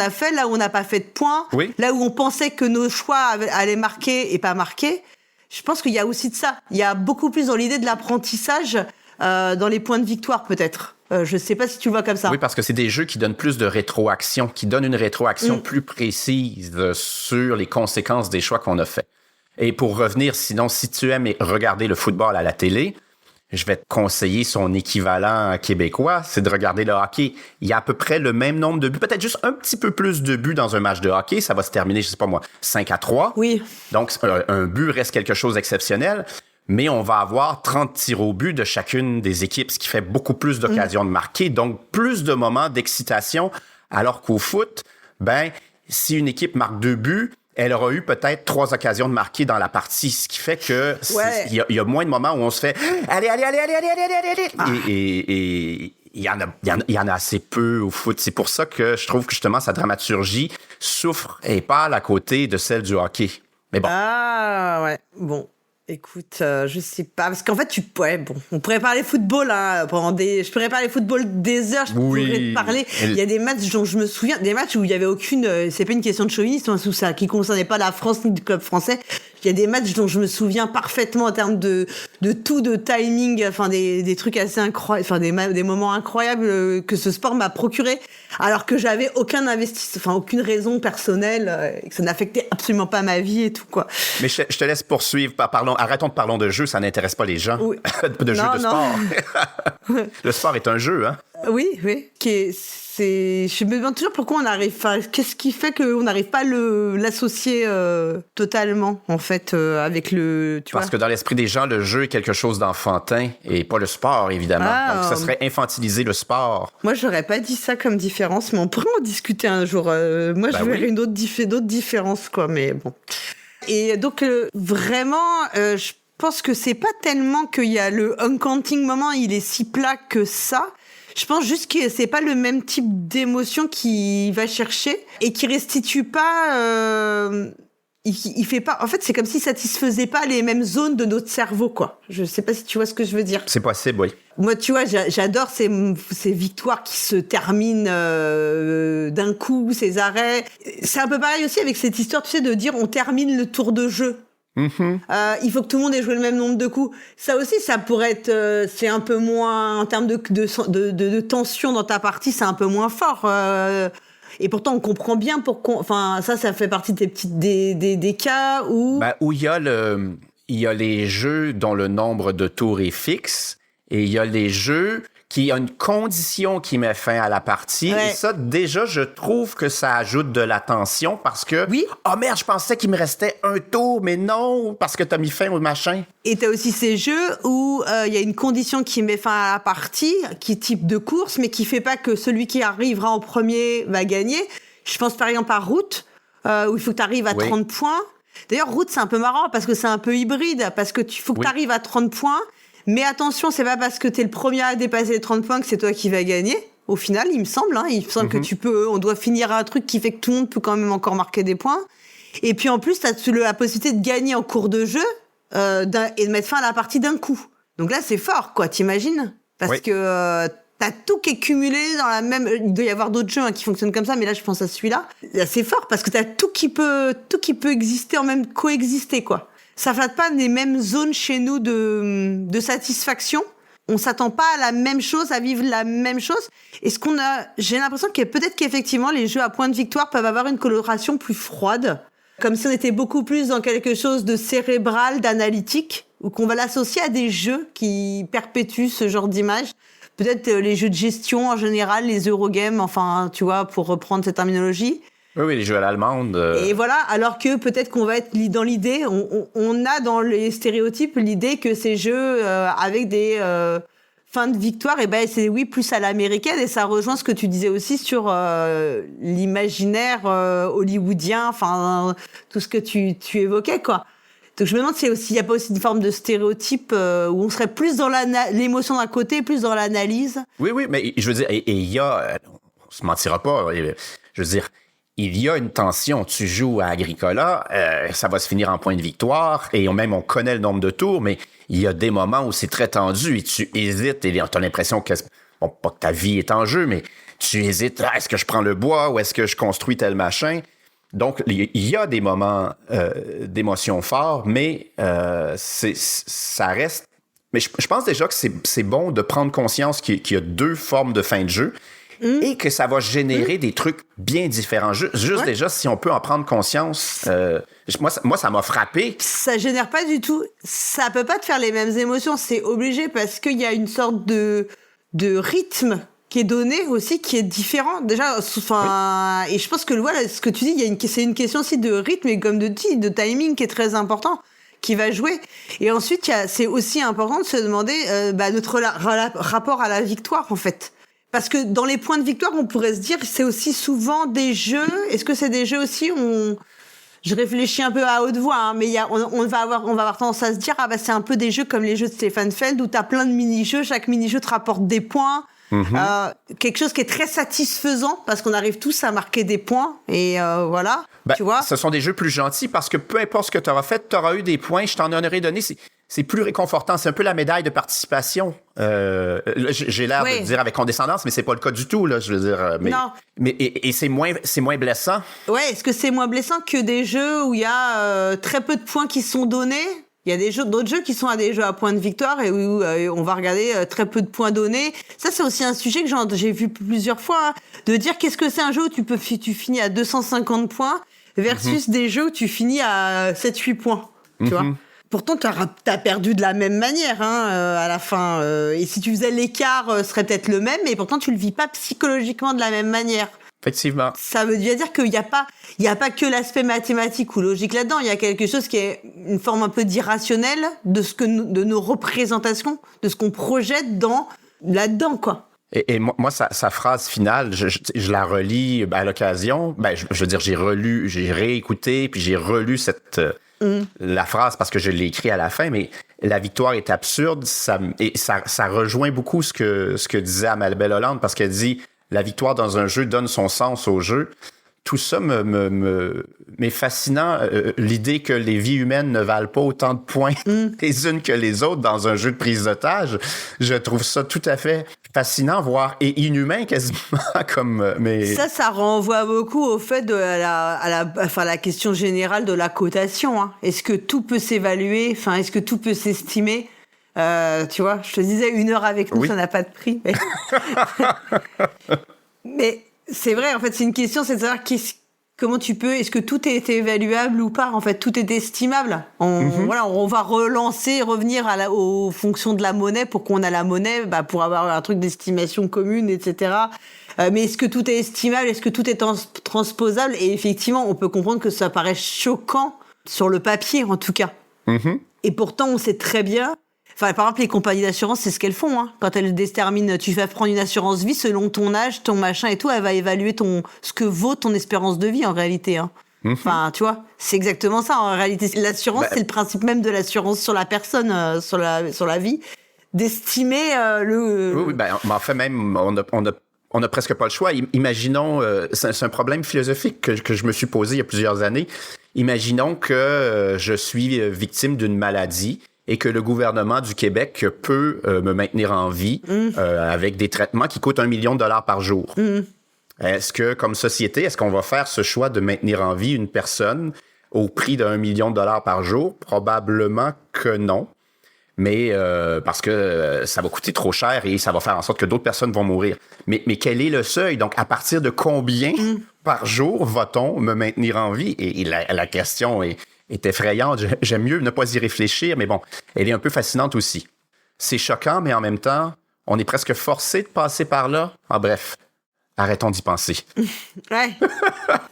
fait, là où on n'a pas fait de points, là où on pensait que nos choix allaient marquer et pas marquer. Je pense qu'il y a aussi de ça. Il y a beaucoup plus dans l'idée de l'apprentissage dans les points de victoire, peut-être. Je sais pas si tu le vois comme ça. Oui, parce que c'est des jeux qui donnent plus de rétroaction, qui donnent une rétroaction plus précise sur les conséquences des choix qu'on a faits. Et pour revenir, sinon, si tu aimes regarder le football à la télé, je vais te conseiller son équivalent québécois, c'est de regarder le hockey. Il y a à peu près le même nombre de buts, peut-être juste un petit peu plus de buts dans un match de hockey. Ça va se terminer, 5-3. Oui. Donc, un but reste quelque chose d'exceptionnel. mais on va avoir 30 tirs au but de chacune des équipes, ce qui fait beaucoup plus d'occasions de marquer, donc plus de moments d'excitation, alors qu'au foot, si une équipe marque 2 buts, elle aura eu peut-être 3 occasions de marquer dans la partie, ce qui fait que il y a moins de moments où on se fait « Allez! » Et il y en a assez peu au foot. C'est pour ça que je trouve que justement sa dramaturgie souffre et pâle à côté de celle du hockey. Mais bon. Ah ouais, bon. Écoute, je sais pas, parce qu'en fait, on pourrait parler football, hein, je pourrais parler football des heures, pourrais te parler. Il y a des matchs dont je me souviens, des matchs où il y avait c'est pas une question de chauvinisme, qui concernait pas la France ni le club français. Il y a des matchs dont je me souviens parfaitement en termes de timing, enfin des trucs assez incroyables, enfin des moments incroyables que ce sport m'a procuré, alors que j'avais aucun investissement, aucune raison personnelle, et que ça n'affectait absolument pas ma vie et tout, quoi. Mais je te laisse poursuivre. Arrêtons de parler de jeu, ça n'intéresse pas les gens. Oui. de sport. Le sport est un jeu, hein? Oui. Je me demande toujours pourquoi on arrive. Qu'est-ce qui fait qu'on n'arrive pas à l'associer totalement, en fait, avec le. Parce que dans l'esprit des gens, le jeu est quelque chose d'enfantin et pas le sport, évidemment. Donc, ça serait infantiliser le sport. Moi, j'aurais pas dit ça comme différence, mais on pourrait en discuter un jour. Moi, je verrais d'autres différences, quoi, mais bon. Et donc, vraiment, je pense que c'est pas tellement qu'il y a le uncounting moment, il est si plat que ça. Je pense juste que c'est pas le même type d'émotion qu'il va chercher et qui restitue pas. Il fait pas. En fait, c'est comme s'il satisfaisait pas les mêmes zones de notre cerveau, quoi. Je sais pas si tu vois ce que je veux dire. C'est possible, oui. Moi, tu vois, j'adore ces victoires qui se terminent d'un coup, ces arrêts. C'est un peu pareil aussi avec cette histoire, tu sais, de dire on termine le tour de jeu. Il faut que tout le monde ait joué le même nombre de coups. Ça aussi, ça pourrait être, c'est un peu moins en termes de tension dans ta partie, c'est un peu moins fort. Et pourtant, on comprend bien pourquoi. Enfin, ça fait partie des cas où où il y a les jeux dont le nombre de tours est fixe, et il y a les jeux qui ont une condition qui met fin à la partie. Ouais. Et ça, déjà, je trouve que ça ajoute de la tension parce que... Oui. Oh merde, je pensais qu'il me restait un tour, mais non, parce que t'as mis fin au machin. Et t'as aussi ces jeux où il y a une condition qui met fin à la partie, qui est type de course, mais qui fait pas que celui qui arrivera en premier va gagner. Je pense par exemple à Route, où il faut que t'arrives à 30 points. D'ailleurs, Route, c'est un peu marrant parce que c'est un peu hybride, parce que faut que t'arrives à 30 points. Mais attention, c'est pas parce que t'es le premier à dépasser les 30 points que c'est toi qui vas gagner. Au final, il me semble que on doit finir un truc qui fait que tout le monde peut quand même encore marquer des points. Et puis en plus, t'as la possibilité de gagner en cours de jeu et de mettre fin à la partie d'un coup. Donc là, c'est fort, quoi, t'imagines? Parce que t'as tout qui est cumulé dans la même... Il doit y avoir d'autres jeux qui fonctionnent comme ça, mais là, je pense à celui-là. Là, c'est fort parce que t'as tout qui peut exister en même coexister, quoi. Ça flatte pas les mêmes zones chez nous de satisfaction. On s'attend pas à la même chose, à vivre la même chose. Et j'ai l'impression peut-être qu'effectivement, les jeux à points de victoire peuvent avoir une coloration plus froide. Comme si on était beaucoup plus dans quelque chose de cérébral, d'analytique, ou qu'on va l'associer à des jeux qui perpétuent ce genre d'image. Peut-être les jeux de gestion en général, les Eurogames, enfin, tu vois, pour reprendre cette terminologie. Oui, les jeux à l'allemande. Et voilà, alors que peut-être qu'on va être dans l'idée, on a dans les stéréotypes l'idée que ces jeux avec des fins de victoire, c'est plus à l'américaine, et ça rejoint ce que tu disais aussi sur l'imaginaire hollywoodien, enfin tout ce que tu évoquais, quoi. Donc je me demande s'il n'y a pas aussi une forme de stéréotype où on serait plus dans l'émotion d'un côté, plus dans l'analyse. Oui, mais je veux dire, et il y a, on se mentira pas, je veux dire, il y a une tension. Tu joues à Agricola, ça va se finir en point de victoire, et on connaît le nombre de tours, mais il y a des moments où c'est très tendu et tu hésites, et tu as l'impression que, pas que ta vie est en jeu, mais tu hésites, est-ce que je prends le bois ou est-ce que je construis tel machin? Donc, il y a des moments d'émotion forts, mais ça reste... Mais je pense déjà que c'est bon de prendre conscience qu'il y a deux formes de fin de jeu, et que ça va générer des trucs bien différents. Juste déjà, si on peut en prendre conscience, moi, ça m'a frappé. Ça génère pas du tout. Ça peut pas te faire les mêmes émotions. C'est obligé parce qu'il y a une sorte de rythme qui est donné aussi, qui est différent. Déjà, et je pense que voilà, ce que tu dis, c'est une question aussi de rythme et comme de timing qui est très important. qui va jouer. Et ensuite, c'est aussi important de se demander notre rapport à la victoire, en fait. Parce que dans les points de victoire, on pourrait se dire, c'est aussi souvent des jeux. Est-ce que c'est des jeux aussi où je réfléchis un peu à haute voix, hein, mais on va avoir tendance à se dire, c'est un peu des jeux comme les jeux de Stefan Feld où t'as plein de mini-jeux, chaque mini-jeu te rapporte des points. Quelque chose qui est très satisfaisant parce qu'on arrive tous à marquer des points et voilà, tu vois. Ce sont des jeux plus gentils parce que peu importe ce que tu auras fait, tu auras eu des points, je t'en aurais donné. C'est plus réconfortant. C'est un peu la médaille de participation. J'ai l'air de dire avec condescendance, mais c'est pas le cas du tout, là. Je veux dire, non. Et c'est moins blessant. Ouais, est-ce que c'est moins blessant que des jeux où il y a très peu de points qui sont donnés? Il y a d'autres jeux qui sont à des jeux à points de victoire et où on va regarder très peu de points donnés. Ça, c'est aussi un sujet que j'ai vu plusieurs fois, hein, de dire qu'est-ce que c'est un jeu où tu finis à 250 points versus des jeux où tu finis à 7-8 points, tu vois. Pourtant, t'as perdu de la même manière à la fin. Et si tu faisais l'écart, ce serait peut-être le même, mais pourtant, tu le vis pas psychologiquement de la même manière. Effectivement. Ça veut dire qu'il y a pas que l'aspect mathématique ou logique là-dedans. Il y a quelque chose qui est une forme un peu d'irrationnel de nos représentations, de ce qu'on projette là-dedans, quoi. Et moi, sa phrase finale, je la relis à l'occasion. Je veux dire, j'ai réécouté, puis j'ai relu la phrase parce que je l'ai écrit à la fin, mais la victoire est absurde. Ça rejoint beaucoup ce que disait Amabel Hollande, parce qu'elle dit la victoire dans un jeu donne son sens au jeu. Tout ça m'est fascinant. L'idée que les vies humaines ne valent pas autant de points les unes que les autres dans un jeu de prise d'otage, je trouve ça tout à fait fascinant, voire et inhumain quasiment. Mais ça renvoie beaucoup au fait de la question générale de la cotation. Hein. Est-ce que tout peut s'évaluer? Enfin, est-ce que tout peut s'estimer? Tu vois, je te disais 1 heure avec nous, ça n'a pas de prix. Mais c'est vrai, en fait, c'est une question, c'est de savoir comment tu peux, est-ce que tout est évaluable ou pas? En fait, tout est estimable. On va revenir aux fonctions de la monnaie pour qu'on a la monnaie, pour avoir un truc d'estimation commune, etc. Mais est-ce que tout est estimable? Est-ce que tout est transposable? Et effectivement, on peut comprendre que ça paraît choquant sur le papier, en tout cas. Et pourtant, on sait très bien. Enfin, par exemple, les compagnies d'assurance, c'est ce qu'elles font. Hein. Quand elles déterminent, tu vas prendre une assurance vie selon ton âge, ton machin et tout, elle va évaluer ce que vaut ton espérance de vie en réalité. Hein. Enfin, tu vois, c'est exactement ça. En réalité, l'assurance, c'est le principe même de l'assurance sur la personne, sur la vie, d'estimer le. Oui, en fait, même on a presque pas le choix. Imaginons, c'est un problème philosophique que je me suis posé il y a plusieurs années. Imaginons que je suis victime d'une maladie et que le gouvernement du Québec peut me maintenir en vie avec des traitements qui coûtent $1 million par jour. Est-ce que, comme société, est-ce qu'on va faire ce choix de maintenir en vie une personne au prix d'1 million par jour? Probablement que non. Mais parce que ça va coûter trop cher et ça va faire en sorte que d'autres personnes vont mourir. Mais quel est le seuil? Donc, à partir de combien par jour va-t-on me maintenir en vie? Et la question est effrayante. J'aime mieux ne pas y réfléchir, mais bon, elle est un peu fascinante aussi. C'est choquant, mais en même temps, on est presque forcé de passer par là. Bref, arrêtons d'y penser. Ouais.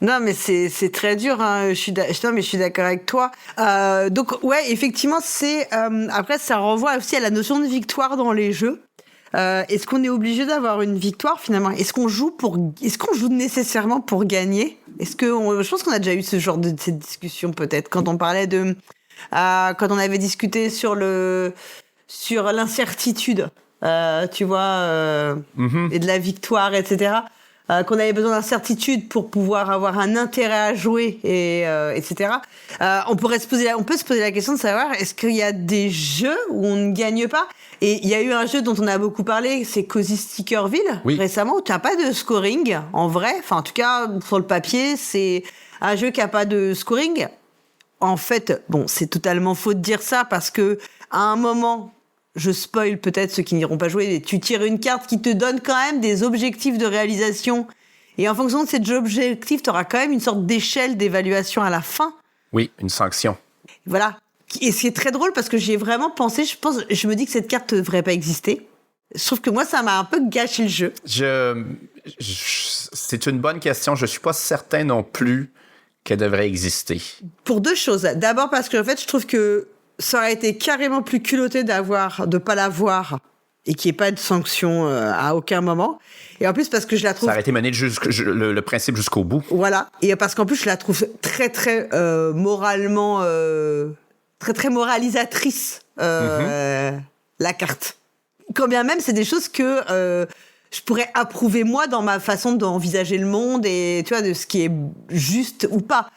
Non, mais c'est très dur. Hein. Je suis d'accord avec toi. Donc, ouais, effectivement, après, ça renvoie aussi à la notion de victoire dans les jeux. Est-ce qu'on est obligé d'avoir une victoire finalement? Est-ce qu'on joue nécessairement pour gagner? Je pense qu'on a déjà eu ce genre de cette discussion peut-être quand on parlait quand on avait discuté sur l'incertitude, tu vois, et de la victoire, etc. Qu'on avait besoin d'incertitude pour pouvoir avoir un intérêt à jouer, etc. On peut se poser la question de savoir est-ce qu'il y a des jeux où on ne gagne pas? Et il y a eu un jeu dont on a beaucoup parlé, c'est Cozy Stickerville, récemment, où tu n'as pas de scoring, en vrai. Enfin, en tout cas, sur le papier, c'est un jeu qui n'a pas de scoring. En fait, bon, c'est totalement faux de dire ça, parce que à un moment, je spoil peut-être ceux qui n'iront pas jouer, tu tires une carte qui te donne quand même des objectifs de réalisation. Et en fonction de ces objectifs, tu auras quand même une sorte d'échelle d'évaluation à la fin. Oui, une sanction. Voilà. Et c'est très drôle parce que j'y ai vraiment pensé. Je me dis que cette carte ne devrait pas exister. Je trouve que moi, ça m'a un peu gâché le jeu. C'est une bonne question. Je suis pas certain non plus qu'elle devrait exister. Pour deux choses. D'abord parce que en fait, je trouve que ça aurait été carrément plus culotté de pas l'avoir et qu'il n'y ait pas de sanction à aucun moment. Et en plus, parce que je la trouve... Ça aurait été mené le principe jusqu'au bout. Voilà. Et parce qu'en plus, je la trouve très, très moralement... très, très moralisatrice, la carte. Quand bien même, c'est des choses que je pourrais approuver, moi, dans ma façon d'envisager le monde et, tu vois, de ce qui est juste ou pas.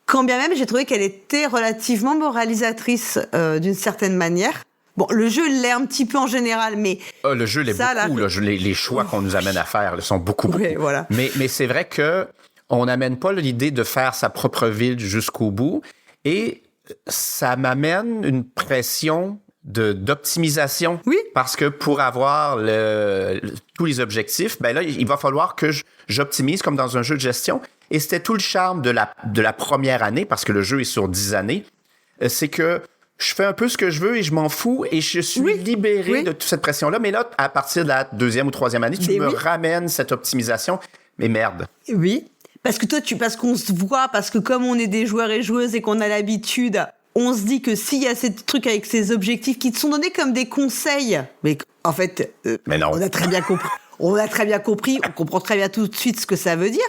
Quand bien même, j'ai trouvé qu'elle était relativement moralisatrice d'une certaine manière. Bon, le jeu l'est un petit peu en général, mais... Le jeu l'est beaucoup. Là, les choix qu'on nous amène à faire sont beaucoup. Oui, voilà. Mais c'est vrai qu'on n'amène pas l'idée de faire sa propre ville jusqu'au bout. Et ça m'amène une pression d'optimisation. Oui. Parce que pour avoir tous les objectifs, ben là, il va falloir que j'optimise comme dans un jeu de gestion. Et c'était tout le charme de la première année, parce que le jeu est sur 10 années. C'est que je fais un peu ce que je veux et je m'en fous et je suis libéré de toute cette pression-là. Mais là, à partir de la 2e ou 3e année, tu me ramènes cette optimisation. Mais merde. Oui. Parce que parce qu'on se voit, parce que comme on est des joueurs et joueuses et qu'on a l'habitude, on se dit que s'il y a ces trucs avec ces objectifs qui te sont donnés comme des conseils, mais en fait, mais non. On a très bien compris. On comprend très bien tout de suite ce que ça veut dire.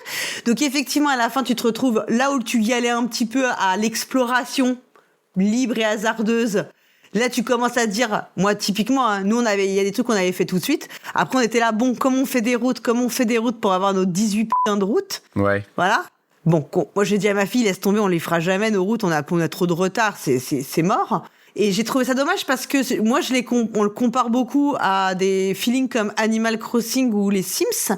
Donc effectivement, à la fin, tu te retrouves là où tu y allais un petit peu à l'exploration libre et hasardeuse. Là, tu commences à te dire, moi, typiquement, hein, nous, il y a des trucs qu'on avait fait tout de suite. Après, on était là, bon, comment on fait des routes pour avoir nos 18 putains de routes. Ouais. Voilà. Bon, moi, j'ai dit à ma fille, laisse tomber, on les fera jamais, nos routes, on a trop de retard, c'est mort. Et j'ai trouvé ça dommage parce que moi, on le compare beaucoup à des feelings comme Animal Crossing ou les Sims.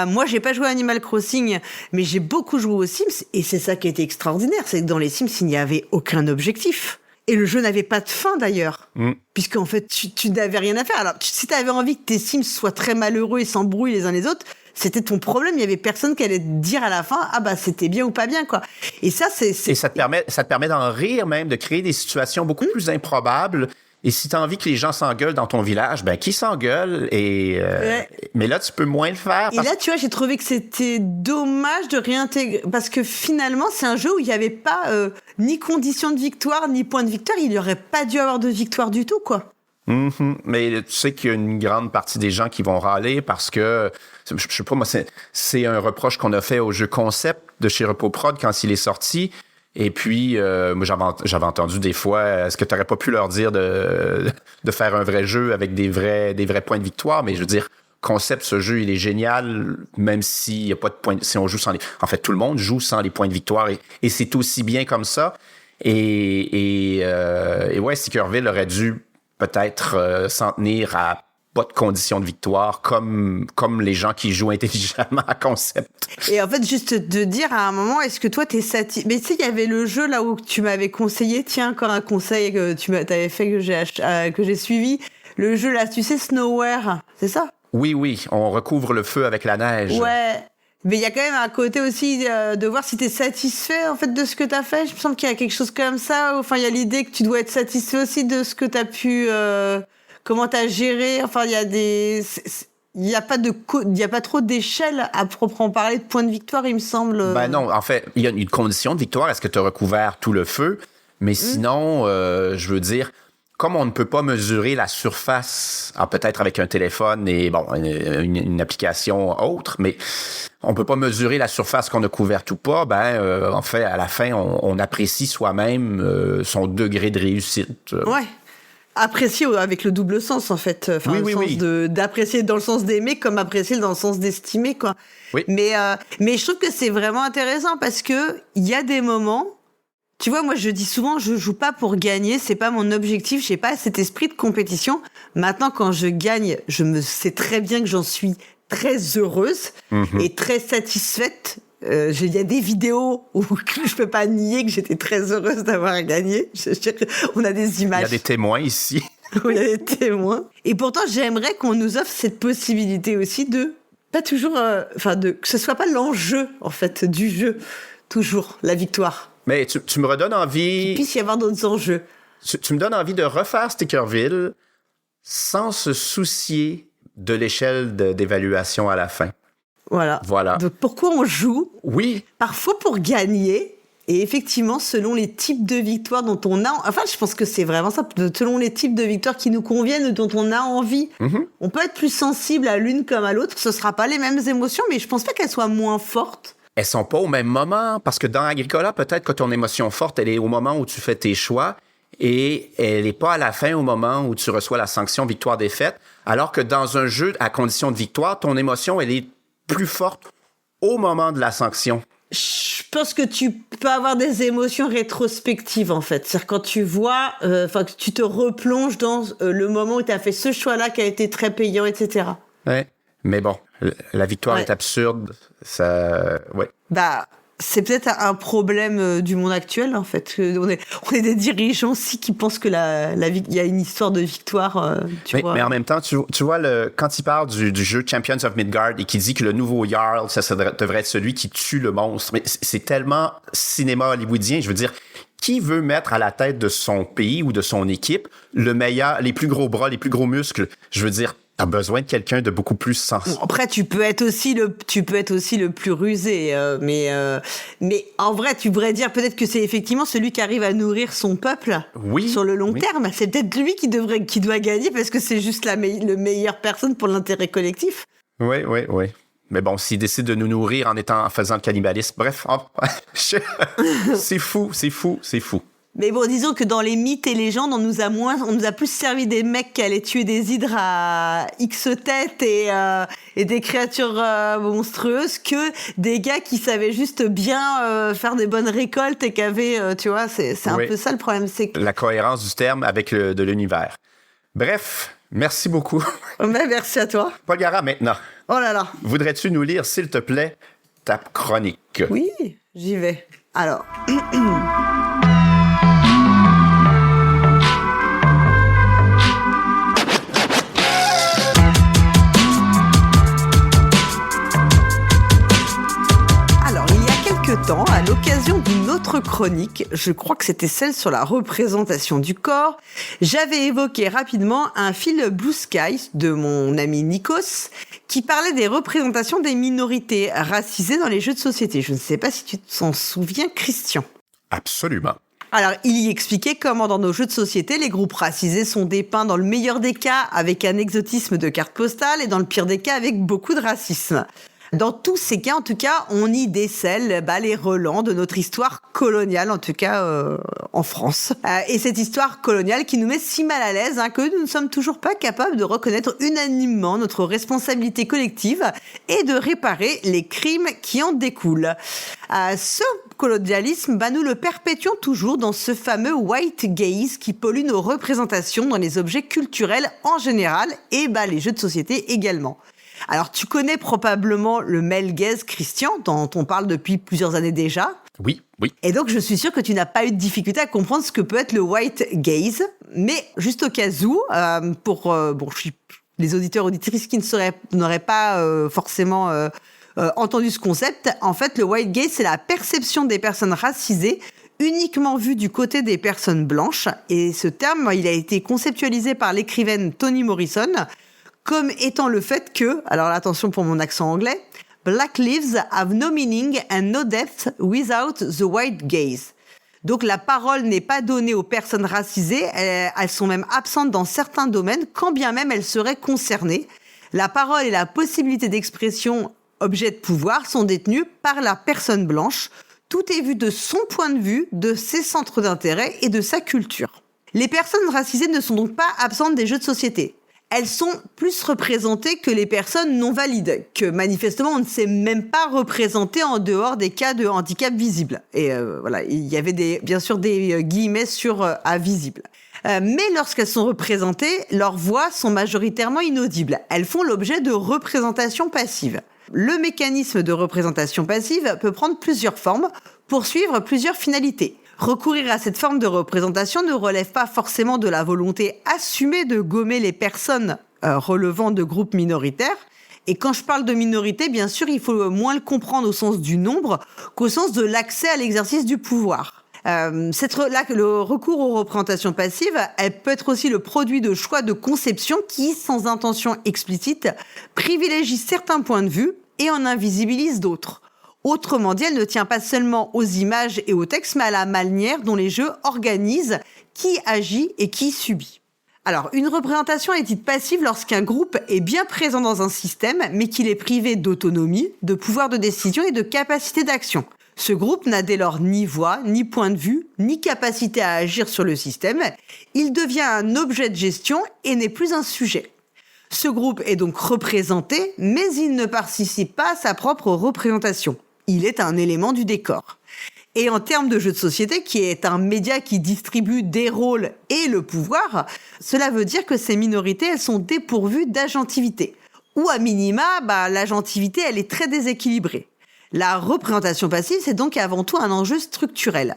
Moi, j'ai pas joué à Animal Crossing, mais j'ai beaucoup joué aux Sims. Et c'est ça qui était extraordinaire, c'est que dans les Sims, il n'y avait aucun objectif. Et le jeu n'avait pas de fin, d'ailleurs. Puisqu'en fait, tu n'avais rien à faire. Alors, si tu avais envie que tes Sims soient très malheureux et s'embrouillent les uns les autres, c'était ton problème. Il y avait personne qui allait te dire à la fin, ah bah, c'était bien ou pas bien, quoi. Et ça, Et ça te permet d'en rire même, de créer des situations beaucoup plus improbables. Et si tu as envie que les gens s'engueulent dans ton village, ben, qui s'engueule? Mais là, tu peux moins le faire. Et là, tu vois, j'ai trouvé que c'était dommage de réintégrer. Parce que finalement, c'est un jeu où il n'y avait pas ni condition de victoire, ni point de victoire. Il n'y aurait pas dû avoir de victoire du tout, quoi. Mais tu sais qu'il y a une grande partie des gens qui vont râler parce que, je sais pas, moi, c'est un reproche qu'on a fait au jeu concept de chez RepoProd quand il est sorti. Et puis, moi, j'avais entendu des fois, est-ce que tu n'aurais pas pu leur dire de faire un vrai jeu avec des vrais points de victoire? Mais je veux dire, concept, ce jeu, il est génial, même s'il n'y a pas de points, si on joue sans les... En fait, tout le monde joue sans les points de victoire et c'est aussi bien comme ça. Et ouais, Stickerville aurait dû peut-être s'en tenir à pas de conditions de victoire, comme les gens qui jouent intelligemment à concept. Et en fait, juste de dire à un moment, est-ce que toi, t'es satisfait? Mais tu sais, il y avait le jeu là où tu m'avais conseillé, tiens, encore un conseil que t'avais fait, que j'ai suivi. Le jeu là, tu sais, Snowware, c'est ça? Oui, on recouvre le feu avec la neige. Ouais. Mais il y a quand même un côté aussi de voir si t'es satisfait en fait de ce que t'as fait. Je me semble qu'il y a quelque chose comme ça. Enfin, il y a l'idée que tu dois être satisfait aussi de ce que t'as pu... comment t'as géré. Enfin, il y a pas trop d'échelle à proprement parler de points de victoire, il me semble. Ben non, en fait, il y a une condition de victoire. Est-ce que tu as recouvert tout le feu? Mais sinon, je veux dire, comme on ne peut pas mesurer la surface, peut-être avec un téléphone et bon, une application autre, mais on peut pas mesurer la surface qu'on a couverte ou pas, en fait, à la fin, on apprécie soi-même son degré de réussite. Ouais. Apprécier avec le double sens, en fait. Enfin, oui. D'apprécier dans le sens d'aimer comme apprécier dans le sens d'estimer, quoi. Oui. Mais je trouve que c'est vraiment intéressant parce que il y a des moments, tu vois, moi, je dis souvent, je joue pas pour gagner, c'est pas mon objectif, j'ai pas cet esprit de compétition. Maintenant, quand je gagne, je sais très bien que j'en suis très heureuse et très satisfaite. Il y a des vidéos où je peux pas nier que j'étais très heureuse d'avoir gagné. On a des images. Il y a des témoins ici. Il y a des témoins. Et pourtant, j'aimerais qu'on nous offre cette possibilité aussi de pas toujours, que ce soit pas l'enjeu en fait du jeu toujours la victoire. Mais tu me redonnes envie. Qu'il puisse y avoir d'autres enjeux. Tu me donnes envie de refaire Stickerville sans se soucier de l'échelle d'évaluation à la fin. Voilà. Donc pourquoi on joue? Oui. Parfois pour gagner, Et effectivement, selon les types de victoires dont on a... Enfin, je pense que c'est vraiment ça. Selon les types de victoires qui nous conviennent, dont on a envie, on peut être plus sensible à l'une comme à l'autre. Ce ne sera pas les mêmes émotions, mais je ne pense pas qu'elles soient moins fortes. Elles sont pas au même moment, parce que dans Agricola, peut-être que ton émotion forte, elle est au moment où tu fais tes choix, et elle n'est pas à la fin, au moment où tu reçois la sanction victoire-défaite, alors que dans un jeu à condition de victoire, ton émotion, elle est plus forte au moment de la sanction. Je pense que tu peux avoir des émotions rétrospectives, en fait. C'est-à-dire quand tu vois, que tu te replonges dans le moment où tu as fait ce choix-là qui a été très payant, etc. Ouais. Mais bon, la victoire est absurde. Ça, ouais. Bah, c'est peut-être un problème du monde actuel, en fait. On est des dirigeants aussi qui pensent que il y a une histoire de victoire, tu vois. Mais en même temps, tu vois, quand il parle du jeu Champions of Midgard et qu'il dit que le nouveau Jarl, ça devrait être celui qui tue le monstre. Mais c'est tellement cinéma hollywoodien. Je veux dire, qui veut mettre à la tête de son pays ou de son équipe le meilleur, les plus gros bras, les plus gros muscles? Je veux dire, t'as besoin de quelqu'un de beaucoup plus sens. Après, tu peux être aussi le plus rusé, mais en vrai, tu pourrais dire peut-être que c'est effectivement celui qui arrive à nourrir son peuple sur le long terme. C'est peut-être lui qui doit gagner parce que c'est juste le meilleure personne pour l'intérêt collectif. Oui. Mais bon, s'il décide de nous nourrir en faisant le cannibalisme, bref, c'est fou. Mais bon, disons que dans les mythes et légendes, on nous a plus servi des mecs qui allaient tuer des hydres à X têtes et des créatures monstrueuses que des gars qui savaient juste bien faire des bonnes récoltes et qui avaient, tu vois, c'est un peu ça le problème. C'est que... La cohérence du terme avec de l'univers. Bref, merci beaucoup. Merci à toi. Paul Gara, maintenant. Oh là là. Voudrais-tu nous lire, s'il te plaît, ta chronique? Oui, j'y vais. Alors... temps, à l'occasion d'une autre chronique, je crois que c'était celle sur la représentation du corps, j'avais évoqué rapidement un fil Blue Sky de mon ami Nikos qui parlait des représentations des minorités racisées dans les jeux de société. Je ne sais pas si tu t'en souviens, Christian. Absolument. Alors, il y expliquait comment dans nos jeux de société, les groupes racisés sont dépeints dans le meilleur des cas avec un exotisme de carte postale et dans le pire des cas avec beaucoup de racisme. Dans tous ces cas, en tout cas, on y décèle les relents de notre histoire coloniale, en tout cas en France. Et cette histoire coloniale qui nous met si mal à l'aise que nous ne sommes toujours pas capables de reconnaître unanimement notre responsabilité collective et de réparer les crimes qui en découlent. Ce colonialisme, nous le perpétuons toujours dans ce fameux white gaze qui pollue nos représentations dans les objets culturels en général et les jeux de société également. Alors, tu connais probablement le male gaze, Christian, dont on parle depuis plusieurs années déjà. Oui. Et donc, je suis sûre que tu n'as pas eu de difficulté à comprendre ce que peut être le white gaze. Mais juste au cas où, pour les auditeurs auditrices qui n'auraient pas forcément entendu ce concept, en fait, le white gaze, c'est la perception des personnes racisées uniquement vue du côté des personnes blanches. Et ce terme, il a été conceptualisé par l'écrivaine Toni Morrison comme étant le fait que, alors attention pour mon accent anglais, Black lives have no meaning and no depth without the white gaze. Donc la parole n'est pas donnée aux personnes racisées, elles sont même absentes dans certains domaines, quand bien même elles seraient concernées. La parole et la possibilité d'expression, objet de pouvoir, sont détenues par la personne blanche. Tout est vu de son point de vue, de ses centres d'intérêt et de sa culture. Les personnes racisées ne sont donc pas absentes des jeux de société. Elles sont plus représentées que les personnes non valides, que manifestement on ne sait même pas représenter en dehors des cas de handicap visible. Et il y avait bien sûr des guillemets sur à visible. Mais lorsqu'elles sont représentées, leurs voix sont majoritairement inaudibles. Elles font l'objet de représentations passives. Le mécanisme de représentation passive peut prendre plusieurs formes pour suivre plusieurs finalités. Recourir à cette forme de représentation ne relève pas forcément de la volonté assumée de gommer les personnes relevant de groupes minoritaires. Et quand je parle de minorité, bien sûr, il faut moins le comprendre au sens du nombre qu'au sens de l'accès à l'exercice du pouvoir. Le recours aux représentations passives, elle peut être aussi le produit de choix de conception qui, sans intention explicite, privilégient certains points de vue et en invisibilisent d'autres. Autrement dit, elle ne tient pas seulement aux images et aux textes, mais à la manière dont les jeux organisent qui agit et qui subit. Alors, une représentation est dite passive lorsqu'un groupe est bien présent dans un système, mais qu'il est privé d'autonomie, de pouvoir de décision et de capacité d'action. Ce groupe n'a dès lors ni voix, ni point de vue, ni capacité à agir sur le système. Il devient un objet de gestion et n'est plus un sujet. Ce groupe est donc représenté, mais il ne participe pas à sa propre représentation. Il est un élément du décor. Et en termes de jeu de société, qui est un média qui distribue des rôles et le pouvoir, cela veut dire que ces minorités, elles sont dépourvues d'agentivité. Ou à minima, l'agentivité, elle est très déséquilibrée. La représentation passive, c'est donc avant tout un enjeu structurel.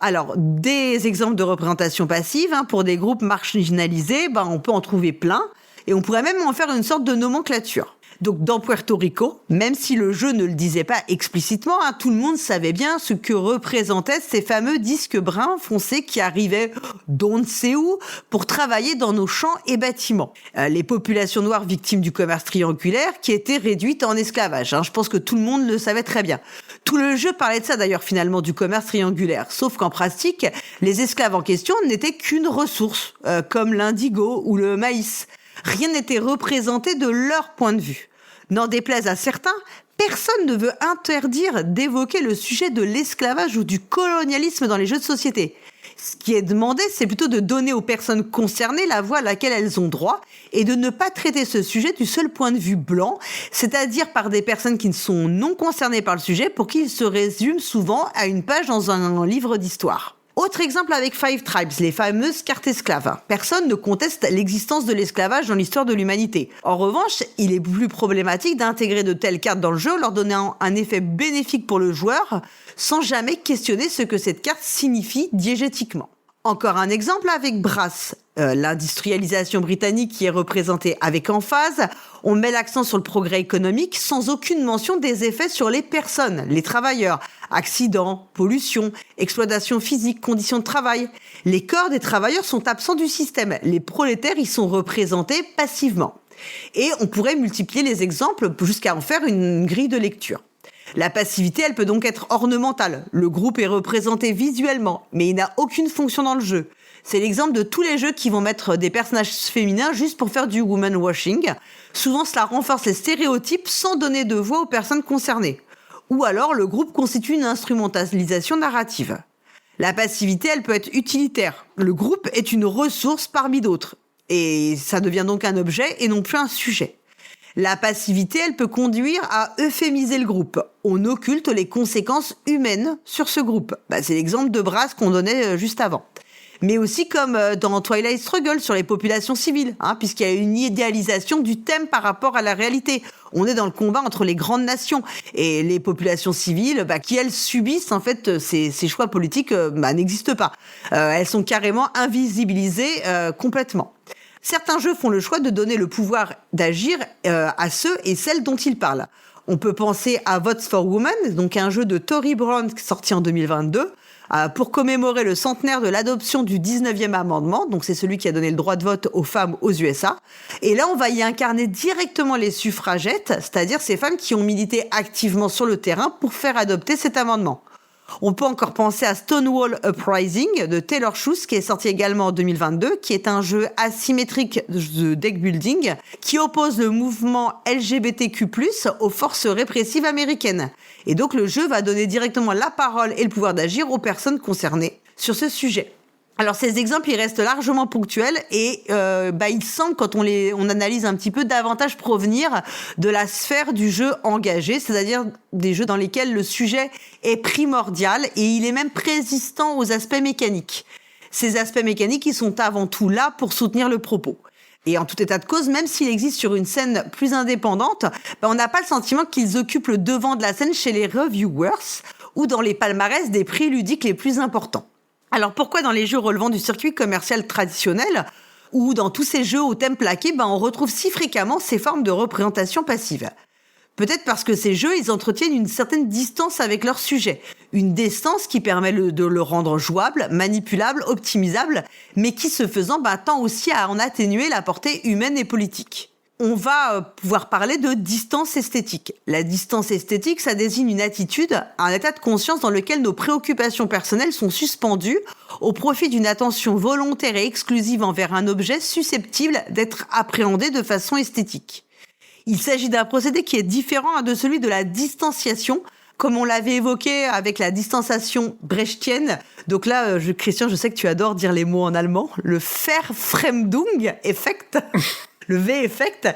Alors, des exemples de représentation passive, pour des groupes marginalisés, on peut en trouver plein, et on pourrait même en faire une sorte de nomenclature. Donc dans Puerto Rico, même si le jeu ne le disait pas explicitement, tout le monde savait bien ce que représentaient ces fameux disques bruns foncés qui arrivaient d'on ne sait où pour travailler dans nos champs et bâtiments. Les populations noires victimes du commerce triangulaire qui étaient réduites en esclavage. Je pense que tout le monde le savait très bien. Tout le jeu parlait de ça d'ailleurs finalement, du commerce triangulaire. Sauf qu'en pratique, les esclaves en question n'étaient qu'une ressource, comme l'indigo ou le maïs. Rien n'était représenté de leur point de vue. N'en déplaise à certains, personne ne veut interdire d'évoquer le sujet de l'esclavage ou du colonialisme dans les jeux de société. Ce qui est demandé, c'est plutôt de donner aux personnes concernées la voix à laquelle elles ont droit et de ne pas traiter ce sujet du seul point de vue blanc, c'est-à-dire par des personnes qui ne sont non concernées par le sujet pour qui il se résume souvent à une page dans un livre d'histoire. Autre exemple avec Five Tribes, les fameuses cartes esclaves. Personne ne conteste l'existence de l'esclavage dans l'histoire de l'humanité. En revanche, il est plus problématique d'intégrer de telles cartes dans le jeu, leur donnant un effet bénéfique pour le joueur, sans jamais questionner ce que cette carte signifie diégétiquement. Encore un exemple avec Brass, l'industrialisation britannique qui est représentée avec emphase. On met l'accent sur le progrès économique sans aucune mention des effets sur les personnes, les travailleurs. Accidents, pollution, exploitation physique, conditions de travail. Les corps des travailleurs sont absents du système. Les prolétaires y sont représentés passivement. Et on pourrait multiplier les exemples jusqu'à en faire une grille de lecture. La passivité, elle peut donc être ornementale. Le groupe est représenté visuellement, mais il n'a aucune fonction dans le jeu. C'est l'exemple de tous les jeux qui vont mettre des personnages féminins juste pour faire du woman washing. Souvent, cela renforce les stéréotypes sans donner de voix aux personnes concernées. Ou alors, le groupe constitue une instrumentalisation narrative. La passivité, elle peut être utilitaire. Le groupe est une ressource parmi d'autres. Et ça devient donc un objet et non plus un sujet. La passivité, elle peut conduire à euphémiser le groupe. On occulte les conséquences humaines sur ce groupe. C'est l'exemple de Brass qu'on donnait juste avant. Mais aussi comme dans Twilight Struggle sur les populations civiles, puisqu'il y a une idéalisation du thème par rapport à la réalité. On est dans le combat entre les grandes nations et les populations civiles qui, elles, subissent en fait ces choix politiques n'existent pas. Elles sont carrément invisibilisées complètement. Certains jeux font le choix de donner le pouvoir d'agir à ceux et celles dont ils parlent. On peut penser à Votes for Women, donc un jeu de Tori Brown sorti en 2022, pour commémorer le centenaire de l'adoption du 19e amendement, donc c'est celui qui a donné le droit de vote aux femmes aux USA. Et là, on va y incarner directement les suffragettes, c'est-à-dire ces femmes qui ont milité activement sur le terrain pour faire adopter cet amendement. On peut encore penser à Stonewall Uprising de Taylor Schuss, qui est sorti également en 2022, qui est un jeu asymétrique de deck building qui oppose le mouvement LGBTQ+, aux forces répressives américaines. Et donc le jeu va donner directement la parole et le pouvoir d'agir aux personnes concernées sur ce sujet. Alors ces exemples, ils restent largement ponctuels et ils semblent, quand on analyse un petit peu, davantage provenir de la sphère du jeu engagé, c'est-à-dire des jeux dans lesquels le sujet est primordial et il est même présistant aux aspects mécaniques. Ces aspects mécaniques, ils sont avant tout là pour soutenir le propos. Et en tout état de cause, même s'il existe sur une scène plus indépendante, on n'a pas le sentiment qu'ils occupent le devant de la scène chez les reviewers ou dans les palmarès des prix ludiques les plus importants. Alors pourquoi dans les jeux relevant du circuit commercial traditionnel ou dans tous ces jeux au thème plaqué, on retrouve si fréquemment ces formes de représentation passive ? Peut-être parce que ces jeux, ils entretiennent une certaine distance avec leur sujet. Une distance qui permet de le rendre jouable, manipulable, optimisable, mais qui, ce faisant, tend aussi à en atténuer la portée humaine et politique. on va pouvoir parler de distance esthétique. La distance esthétique, ça désigne une attitude, un état de conscience dans lequel nos préoccupations personnelles sont suspendues au profit d'une attention volontaire et exclusive envers un objet susceptible d'être appréhendé de façon esthétique. Il s'agit d'un procédé qui est différent de celui de la distanciation, comme on l'avait évoqué avec la distanciation brechtienne. Donc là, Christian, je sais que tu adores dire les mots en allemand. Le Verfremdung-Effekt. Le V-Effect,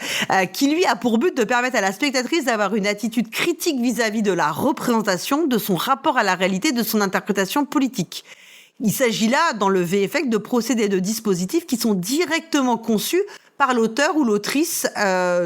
qui lui a pour but de permettre à la spectatrice d'avoir une attitude critique vis-à-vis de la représentation, de son rapport à la réalité, de son interprétation politique. Il s'agit là, dans le V-Effect, de procédés de dispositifs qui sont directement conçus par l'auteur ou l'autrice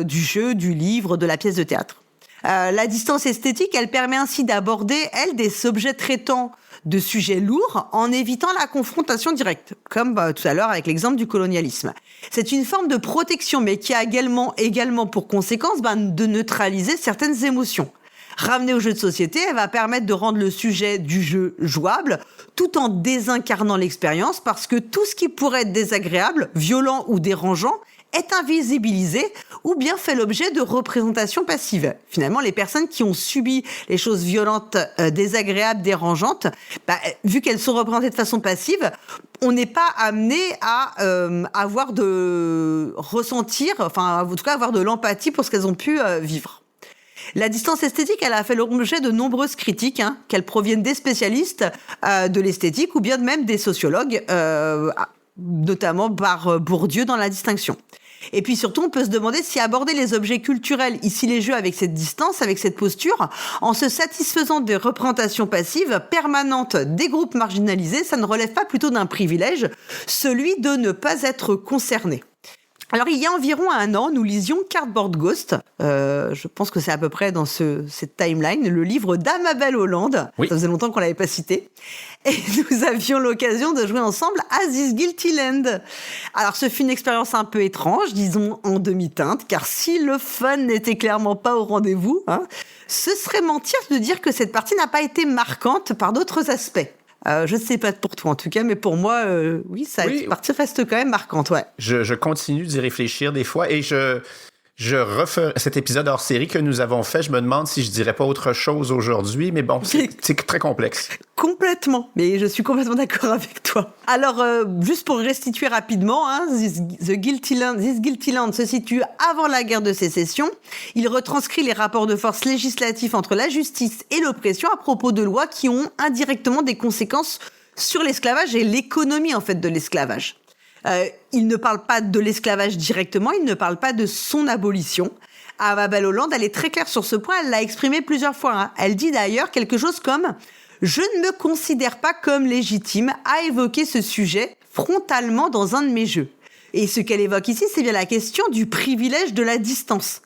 du jeu, du livre, de la pièce de théâtre. La distance esthétique, elle permet ainsi d'aborder, des objets traitant de sujets lourds en évitant la confrontation directe, comme tout à l'heure avec l'exemple du colonialisme. C'est une forme de protection, mais qui a également pour conséquence de neutraliser certaines émotions. Ramenée au jeu de société, elle va permettre de rendre le sujet du jeu jouable, tout en désincarnant l'expérience, parce que tout ce qui pourrait être désagréable, violent ou dérangeant est invisibilisé ou bien fait l'objet de représentations passives. Finalement, les personnes qui ont subi les choses violentes, désagréables, dérangeantes, vu qu'elles sont représentées de façon passive, on n'est pas amené à avoir de ressentir, enfin, en tout cas, avoir de l'empathie pour ce qu'elles ont pu vivre. La distance esthétique, elle a fait l'objet de nombreuses critiques, qu'elles proviennent des spécialistes de l'esthétique ou bien même des sociologues, notamment par Bourdieu dans La Distinction. Et puis surtout, on peut se demander si aborder les objets culturels, ici les jeux, avec cette distance, avec cette posture, en se satisfaisant des représentations passives permanentes des groupes marginalisés, ça ne relève pas plutôt d'un privilège, celui de ne pas être concerné. Alors, il y a environ 1 an, nous lisions Cardboard Ghost. Je pense que c'est à peu près dans cette timeline, le livre d'Amabel Holland. Oui. Ça faisait longtemps qu'on l'avait pas cité. Et nous avions l'occasion de jouer ensemble à This Guilty Land. Alors, ce fut une expérience un peu étrange, disons en demi-teinte, car si le fun n'était clairement pas au rendez-vous, ce serait mentir de dire que cette partie n'a pas été marquante par d'autres aspects. Je ne sais pas pour toi en tout cas, mais pour moi, cette partie reste quand même marquante, ouais. Je continue d'y réfléchir des fois et je refais cet épisode hors série que nous avons fait. Je me demande si je dirais pas autre chose aujourd'hui, mais bon, c'est très complexe. Complètement, mais je suis complètement d'accord avec toi. Alors, juste pour restituer rapidement, This Guilty Land se situe avant la guerre de sécession. Il retranscrit les rapports de force législatifs entre la justice et l'oppression à propos de lois qui ont indirectement des conséquences sur l'esclavage et l'économie en fait de l'esclavage. Il ne parle pas de l'esclavage directement, il ne parle pas de son abolition. Amabel Holland, elle est très claire sur ce point, elle l'a exprimé plusieurs fois. Elle dit d'ailleurs quelque chose comme « Je ne me considère pas comme légitime à évoquer ce sujet frontalement dans un de mes jeux ». Et ce qu'elle évoque ici, c'est bien la question du privilège de la distance.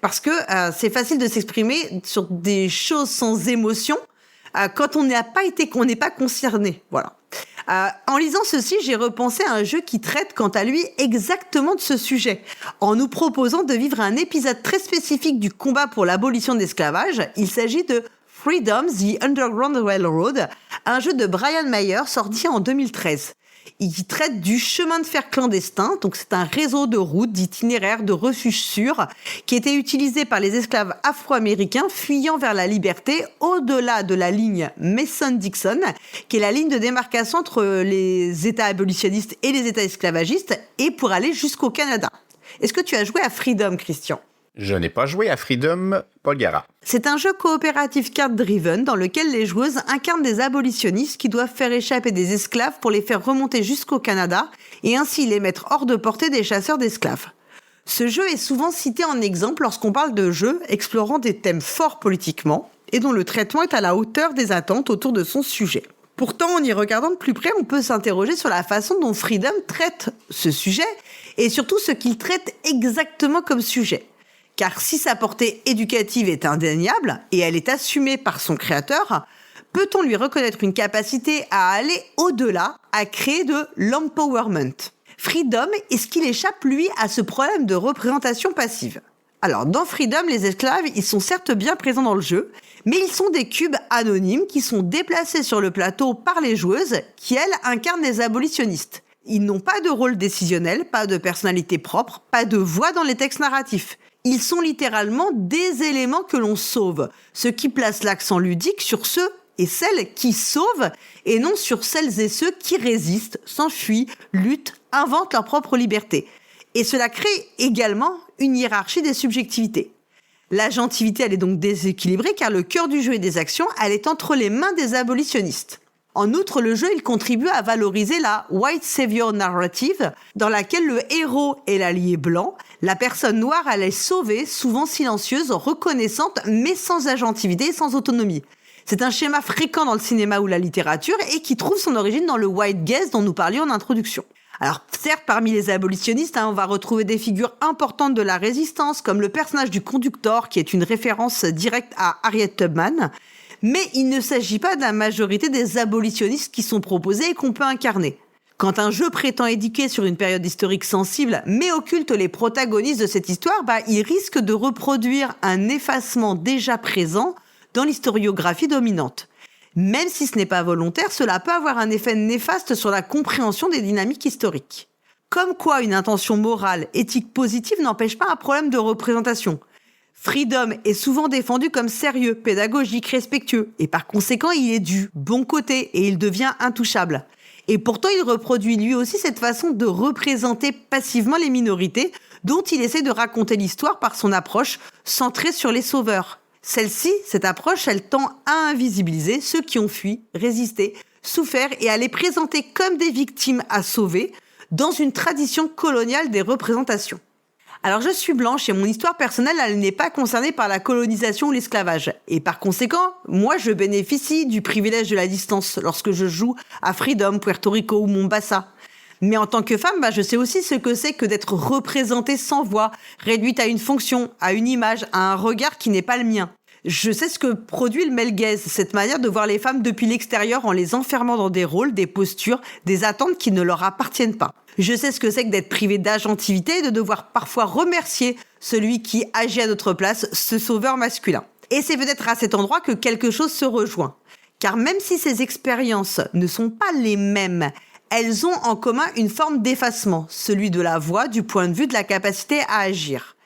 Parce que c'est facile de s'exprimer sur des choses sans émotion quand on n'est pas concerné. Voilà. En lisant ceci, j'ai repensé à un jeu qui traite, quant à lui, exactement de ce sujet, en nous proposant de vivre un épisode très spécifique du combat pour l'abolition de l'esclavage. Il s'agit de Freedom, The Underground Railroad, un jeu de Brian Mayer sorti en 2013. Il traite du chemin de fer clandestin, donc c'est un réseau de routes, d'itinéraires, de refuges sûrs, qui était utilisé par les esclaves afro-américains fuyant vers la liberté au-delà de la ligne Mason-Dixon, qui est la ligne de démarcation entre les États abolitionnistes et les États esclavagistes, et pour aller jusqu'au Canada. Est-ce que tu as joué à Freedom, Christian ? Je n'ai pas joué à Freedom, Paul Gara. C'est un jeu coopératif card-driven dans lequel les joueuses incarnent des abolitionnistes qui doivent faire échapper des esclaves pour les faire remonter jusqu'au Canada et ainsi les mettre hors de portée des chasseurs d'esclaves. Ce jeu est souvent cité en exemple lorsqu'on parle de jeux explorant des thèmes forts politiquement et dont le traitement est à la hauteur des attentes autour de son sujet. Pourtant, en y regardant de plus près, on peut s'interroger sur la façon dont Freedom traite ce sujet et surtout ce qu'il traite exactement comme sujet. Car si sa portée éducative est indéniable, et elle est assumée par son créateur, peut-on lui reconnaître une capacité à aller au-delà, à créer de l'empowerment ? Freedom, est-ce qu'il échappe, lui, à ce problème de représentation passive ? Alors, dans Freedom, les esclaves, ils sont certes bien présents dans le jeu, mais ils sont des cubes anonymes qui sont déplacés sur le plateau par les joueuses, qui, elles, incarnent les abolitionnistes. Ils n'ont pas de rôle décisionnel, pas de personnalité propre, pas de voix dans les textes narratifs. Ils sont littéralement des éléments que l'on sauve, ce qui place l'accent ludique sur ceux et celles qui sauvent et non sur celles et ceux qui résistent, s'enfuient, luttent, inventent leur propre liberté. Et cela crée également une hiérarchie des subjectivités. L'agentivité, elle est donc déséquilibrée car le cœur du jeu et des actions, elle est entre les mains des abolitionnistes. En outre, le jeu, il contribue à valoriser la White Savior Narrative, dans laquelle le héros est l'allié blanc, la personne noire, elle est sauvée, souvent silencieuse, reconnaissante, mais sans agentivité et sans autonomie. C'est un schéma fréquent dans le cinéma ou la littérature et qui trouve son origine dans le white gaze dont nous parlions en introduction. Alors certes, parmi les abolitionnistes, on va retrouver des figures importantes de la résistance, comme le personnage du conducteur, qui est une référence directe à Harriet Tubman, mais il ne s'agit pas de la majorité des abolitionnistes qui sont proposés et qu'on peut incarner. Quand un jeu prétend éduquer sur une période historique sensible, mais occulte les protagonistes de cette histoire, il risque de reproduire un effacement déjà présent dans l'historiographie dominante. Même si ce n'est pas volontaire, cela peut avoir un effet néfaste sur la compréhension des dynamiques historiques. Comme quoi une intention morale, éthique positive n'empêche pas un problème de représentation. Freedom est souvent défendu comme sérieux, pédagogique, respectueux, et par conséquent il est du bon côté et il devient intouchable. Et pourtant il reproduit lui aussi cette façon de représenter passivement les minorités dont il essaie de raconter l'histoire par son approche centrée sur les sauveurs. Cette approche, elle tend à invisibiliser ceux qui ont fui, résisté, souffert et à les présenter comme des victimes à sauver dans une tradition coloniale des représentations. Alors je suis blanche et mon histoire personnelle, elle n'est pas concernée par la colonisation ou l'esclavage. Et par conséquent, moi je bénéficie du privilège de la distance lorsque je joue à Freedom, Puerto Rico ou Mombasa. Mais en tant que femme, je sais aussi ce que c'est que d'être représentée sans voix, réduite à une fonction, à une image, à un regard qui n'est pas le mien. Je sais ce que produit le male gaze, cette manière de voir les femmes depuis l'extérieur en les enfermant dans des rôles, des postures, des attentes qui ne leur appartiennent pas. Je sais ce que c'est que d'être privée d'agentivité et de devoir parfois remercier celui qui agit à notre place, ce sauveur masculin. Et c'est peut-être à cet endroit que quelque chose se rejoint. Car même si ces expériences ne sont pas les mêmes, elles ont en commun une forme d'effacement, celui de la voix, du point de vue de la capacité à agir.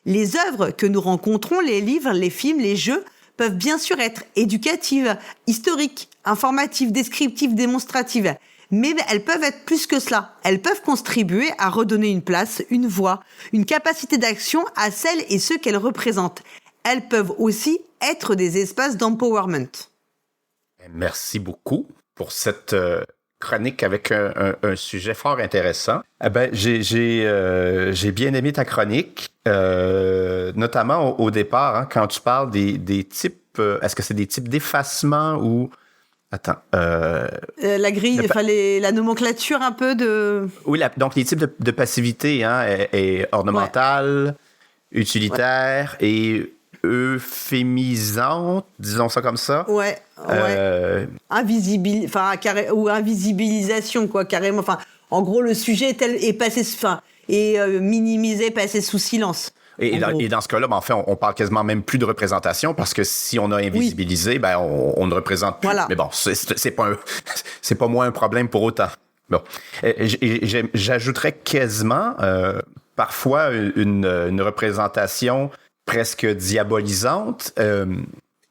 Les œuvres que nous rencontrons, les livres, les films, les jeux, peuvent bien sûr être éducatives, historiques, informatives, descriptives, démonstratives. Mais elles peuvent être plus que cela. Elles peuvent contribuer à redonner une place, une voix, une capacité d'action à celles et ceux qu'elles représentent. Elles peuvent aussi être des espaces d'empowerment. Merci beaucoup pour cette chronique avec un sujet fort intéressant. J'ai bien aimé ta chronique, notamment au départ, quand tu parles des types, est-ce que c'est des types d'effacement ou... Attends. La grille, la nomenclature un peu de... Oui, donc les types de passivité est ornementale, utilitaire et euphémisante, disons ça comme ça. Ouais. Invisibilisation, quoi, carrément. Enfin, en gros, le sujet est passé, minimisé, passé sous silence. Et dans ce cas-là, en fait, on parle quasiment même plus de représentation parce que si on a invisibilisé, on ne représente plus. Voilà. Mais bon, c'est pas moins un problème pour autant. Bon, j'ajouterais quasiment parfois une représentation presque diabolisante.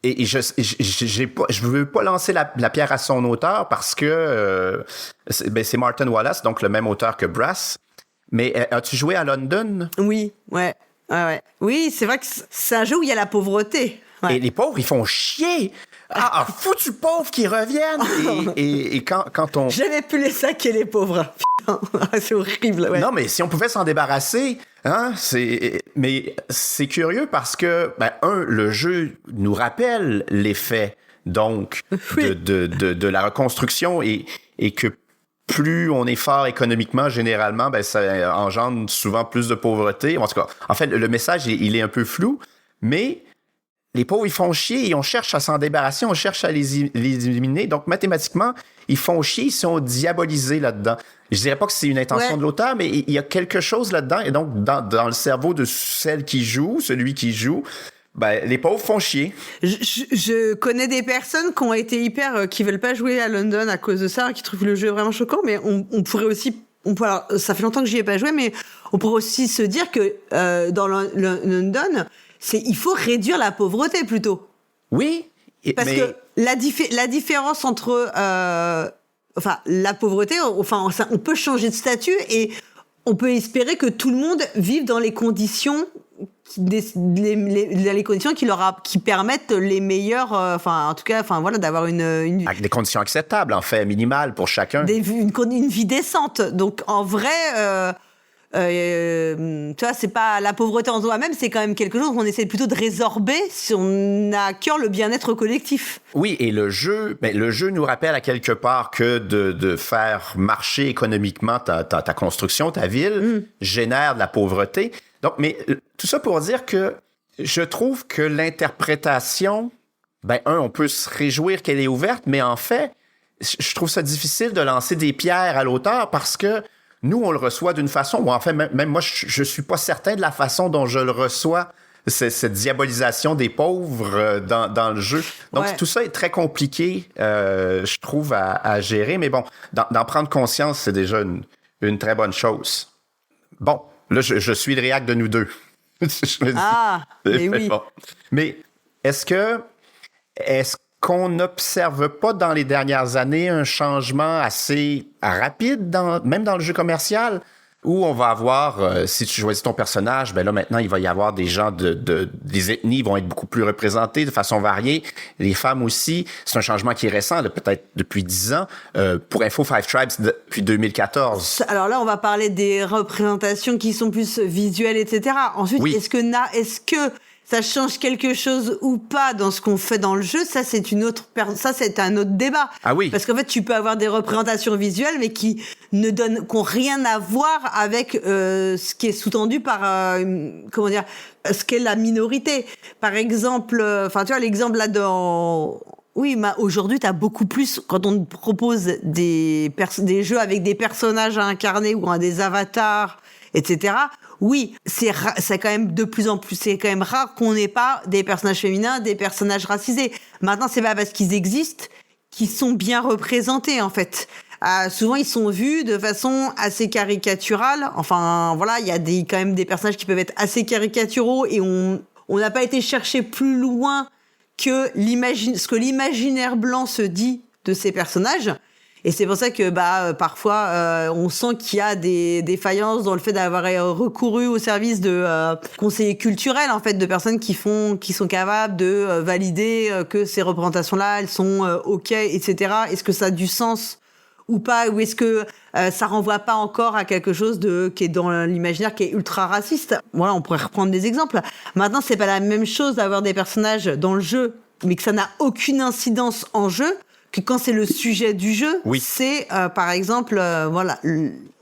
Et je veux pas lancer la pierre à son auteur parce que c'est Martin Wallace, donc le même auteur que Brass. Mais as-tu joué à London? Oui, ouais. Oui, c'est vrai que c'est un jeu où il y a la pauvreté. Ouais. Et les pauvres, ils font chier. Foutus pauvres qui reviennent. Et quand on... J'avais pu les saquer, les pauvres. Putain, c'est horrible. Ouais. Non, mais si on pouvait s'en débarrasser, mais c'est curieux parce que, le jeu nous rappelle l'effet, donc, de la reconstruction et que plus on est fort économiquement, généralement, ça engendre souvent plus de pauvreté. En tout cas, en fait, le message, il est un peu flou, mais les pauvres, ils font chier et on cherche à s'en débarrasser, on cherche à les éliminer. Donc, mathématiquement, ils font chier, ils sont diabolisés là-dedans. Je dirais pas que c'est une intention de l'auteur, mais il y a quelque chose là-dedans. Et donc, dans le cerveau de celui qui joue, les pauvres font chier. Je connais des personnes qui ont été qui veulent pas jouer à London à cause de ça, qui trouvent le jeu vraiment choquant, mais on alors, ça fait longtemps que j'y ai pas joué, mais on pourrait aussi se dire que dans London, il faut réduire la pauvreté plutôt. Oui, parce que la différence entre la pauvreté, on peut changer de statut et on peut espérer que tout le monde vive dans les conditions les conditions qui permettent les meilleurs, d'avoir une avec des conditions acceptables, en fait, minimales pour chacun. Une vie décente. Donc, en vrai, tu vois, c'est pas la pauvreté en soi-même, c'est quand même quelque chose qu'on essaie plutôt de résorber si on a à cœur le bien-être collectif. Oui, et le jeu nous rappelle à quelque part que de faire marcher économiquement ta construction, ta ville, génère de la pauvreté. Donc, mais tout ça pour dire que je trouve que l'interprétation, on peut se réjouir qu'elle est ouverte, mais en fait, je trouve ça difficile de lancer des pierres à l'auteur parce que nous, on le reçoit d'une façon, ou en fait, même moi, je suis pas certain de la façon dont je le reçois, cette diabolisation des pauvres dans le jeu. Donc, tout ça est très compliqué, je trouve, à gérer. Mais bon, d'en prendre conscience, c'est déjà une très bonne chose. Bon, là, je suis le réac de nous deux. Mais oui. Bon. Mais est-ce qu'on n'observe pas dans les dernières années un changement assez rapide, même dans le jeu commercial, où on va avoir, si tu choisis ton personnage, là maintenant il va y avoir des gens des ethnies vont être beaucoup plus représentées de façon variée, les femmes aussi. C'est un changement qui est récent, peut-être depuis 10 ans. Pour Info 5 Tribes, depuis 2014. Alors là, on va parler des représentations qui sont plus visuelles, etc. Ensuite, est-ce que ça change quelque chose ou pas dans ce qu'on fait dans le jeu, ça c'est un autre débat. Ah oui. Parce qu'en fait, tu peux avoir des représentations visuelles, mais qui n'ont rien à voir avec ce qui est sous-tendu par ce qu'est la minorité. Par exemple, tu vois l'exemple là dans. Oui, aujourd'hui, t'as beaucoup plus, quand on te propose des jeux avec des personnages à incarner ou des avatars, etc. Oui, c'est quand même de plus en plus, c'est quand même rare qu'on n'ait pas des personnages féminins, des personnages racisés. Maintenant, c'est pas parce qu'ils existent qu'ils sont bien représentés, en fait. Souvent, ils sont vus de façon assez caricaturale. Enfin, voilà, il y a quand même des personnages qui peuvent être assez caricaturaux et on n'a pas été chercher plus loin que ce que l'imaginaire blanc se dit de ces personnages. Et c'est pour ça que parfois on sent qu'il y a des défaillances dans le fait d'avoir recouru au service de conseillers culturels, en fait, de personnes qui sont capables de valider que ces représentations-là, elles sont OK, etc. Est-ce que ça a du sens ou pas, ou est-ce que ça renvoie pas encore à quelque chose qui est dans l'imaginaire, qui est ultra raciste? Voilà, on pourrait reprendre des exemples. Maintenant, c'est pas la même chose d'avoir des personnages dans le jeu, mais que ça n'a aucune incidence en jeu, que quand c'est le sujet du jeu. Oui. C'est, par exemple,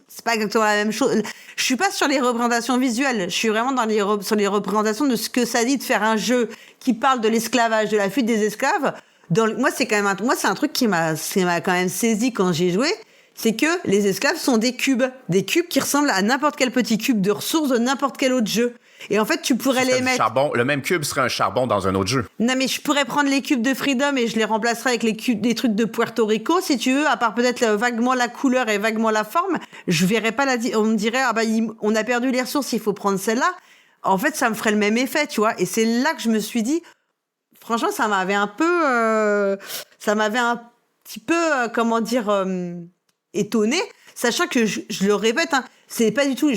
c'est pas exactement la même chose. Je suis pas sur les représentations visuelles, je suis vraiment sur les représentations de ce que ça dit de faire un jeu qui parle de l'esclavage, de la fuite des esclaves. Moi, c'est un truc qui m'a quand même saisi quand j'ai joué, c'est que les esclaves sont des cubes qui ressemblent à n'importe quel petit cube de ressources de n'importe quel autre jeu. Et en fait, tu pourrais les mettre... Charbon. Le même cube serait un charbon dans un autre jeu. Non, mais je pourrais prendre les cubes de Freedom et je les remplacerais avec des trucs de Puerto Rico, si tu veux, à part peut-être vaguement la couleur et vaguement la forme. Je verrais pas on me dirait, on a perdu les ressources, il faut prendre celle-là. En fait, ça me ferait le même effet, tu vois. Et c'est là que je me suis dit, franchement, ça m'avait un petit peu, étonnée, sachant que je le répète, c'est pas du tout,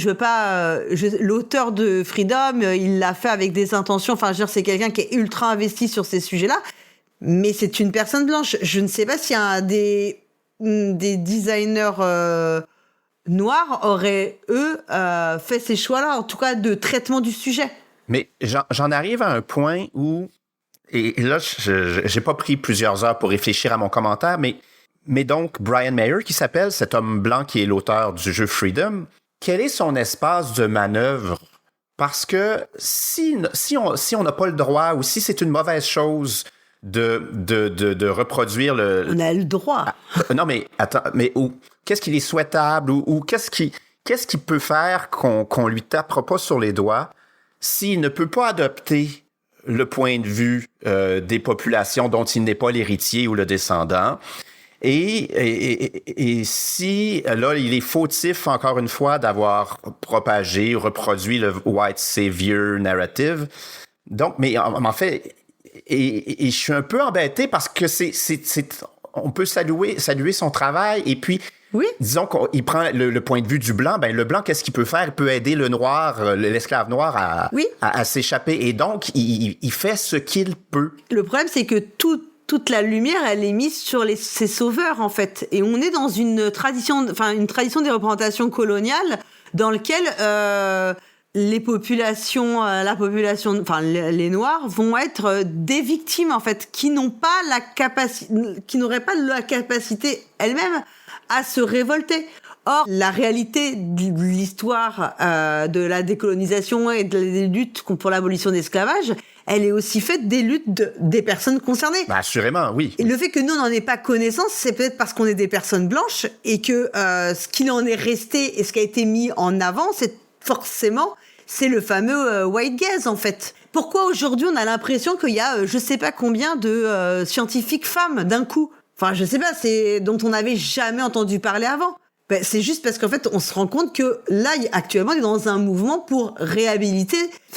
l'auteur de Freedom, il l'a fait avec des intentions, c'est quelqu'un qui est ultra investi sur ces sujets-là, mais c'est une personne blanche. Je ne sais pas s'il y a des designers noirs auraient, fait ces choix-là, en tout cas de traitement du sujet. Mais j'en arrive à un point où, et là, j'ai pas pris plusieurs heures pour réfléchir à mon commentaire, mais donc, Brian Mayer, qui s'appelle cet homme blanc qui est l'auteur du jeu Freedom, quel est son espace de manœuvre? Parce que si on n'a pas le droit, ou si c'est une mauvaise chose de reproduire le... On a le droit. Non, mais attends, mais qu'est-ce qu'il est souhaitable, ou qu'est-ce qu'il peut faire qu'on lui tapera pas sur les doigts s'il ne peut pas adopter le point de vue des populations dont il n'est pas l'héritier ou le descendant? Et si, là, il est fautif, encore une fois, d'avoir propagé, reproduit le white savior narrative. Donc, mais en fait, et je suis un peu embêté parce que on peut saluer son travail et puis, oui. Disons qu'il prend le point de vue du blanc, ben le blanc, qu'est-ce qu'il peut faire? Il peut aider le noir, l'esclave noir à s'échapper. Et donc, il fait ce qu'il peut. Le problème, c'est que toute la lumière, elle est mise sur ces sauveurs, en fait. Et on est dans une tradition des représentations coloniales dans lequel les populations, les Noirs vont être des victimes, en fait, qui n'auraient pas la capacité elles-mêmes à se révolter. Or, la réalité de l'histoire de la décolonisation et des luttes pour l'abolition de l'esclavage, elle est aussi faite des luttes des personnes concernées. Ben, assurément, oui. Et le fait que nous, on n'en ait pas connaissance, c'est peut-être parce qu'on est des personnes blanches et que ce qu'il en est resté et ce qui a été mis en avant, c'est le fameux white gaze, en fait. Pourquoi aujourd'hui, on a l'impression qu'il y a je sais pas combien de scientifiques femmes d'un coup? Enfin, je sais pas, c'est dont on n'avait jamais entendu parler avant. Ben, c'est juste parce qu'en fait, on se rend compte que là, actuellement, on est dans un mouvement pour réhabiliter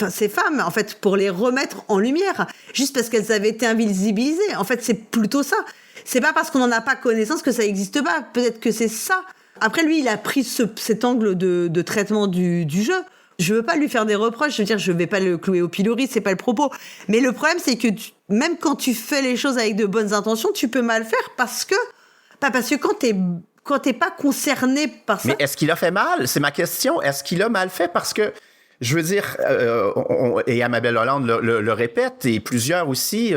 ces femmes, en fait, pour les remettre en lumière, juste parce qu'elles avaient été invisibilisées. En fait, c'est plutôt ça. C'est pas parce qu'on n'en a pas connaissance que ça n'existe pas. Peut-être que c'est ça. Après, lui, il a pris cet angle de traitement du jeu. Je veux pas lui faire des reproches, je veux dire, je vais pas le clouer au pilori, c'est pas le propos. Mais le problème, c'est que même quand tu fais les choses avec de bonnes intentions, tu peux mal faire parce que quand t'es pas concerné par ça. Mais est-ce qu'il a fait mal? C'est ma question. Est-ce qu'il a mal fait? Parce que, je veux dire, et Amabel Hollande le répète, et plusieurs aussi,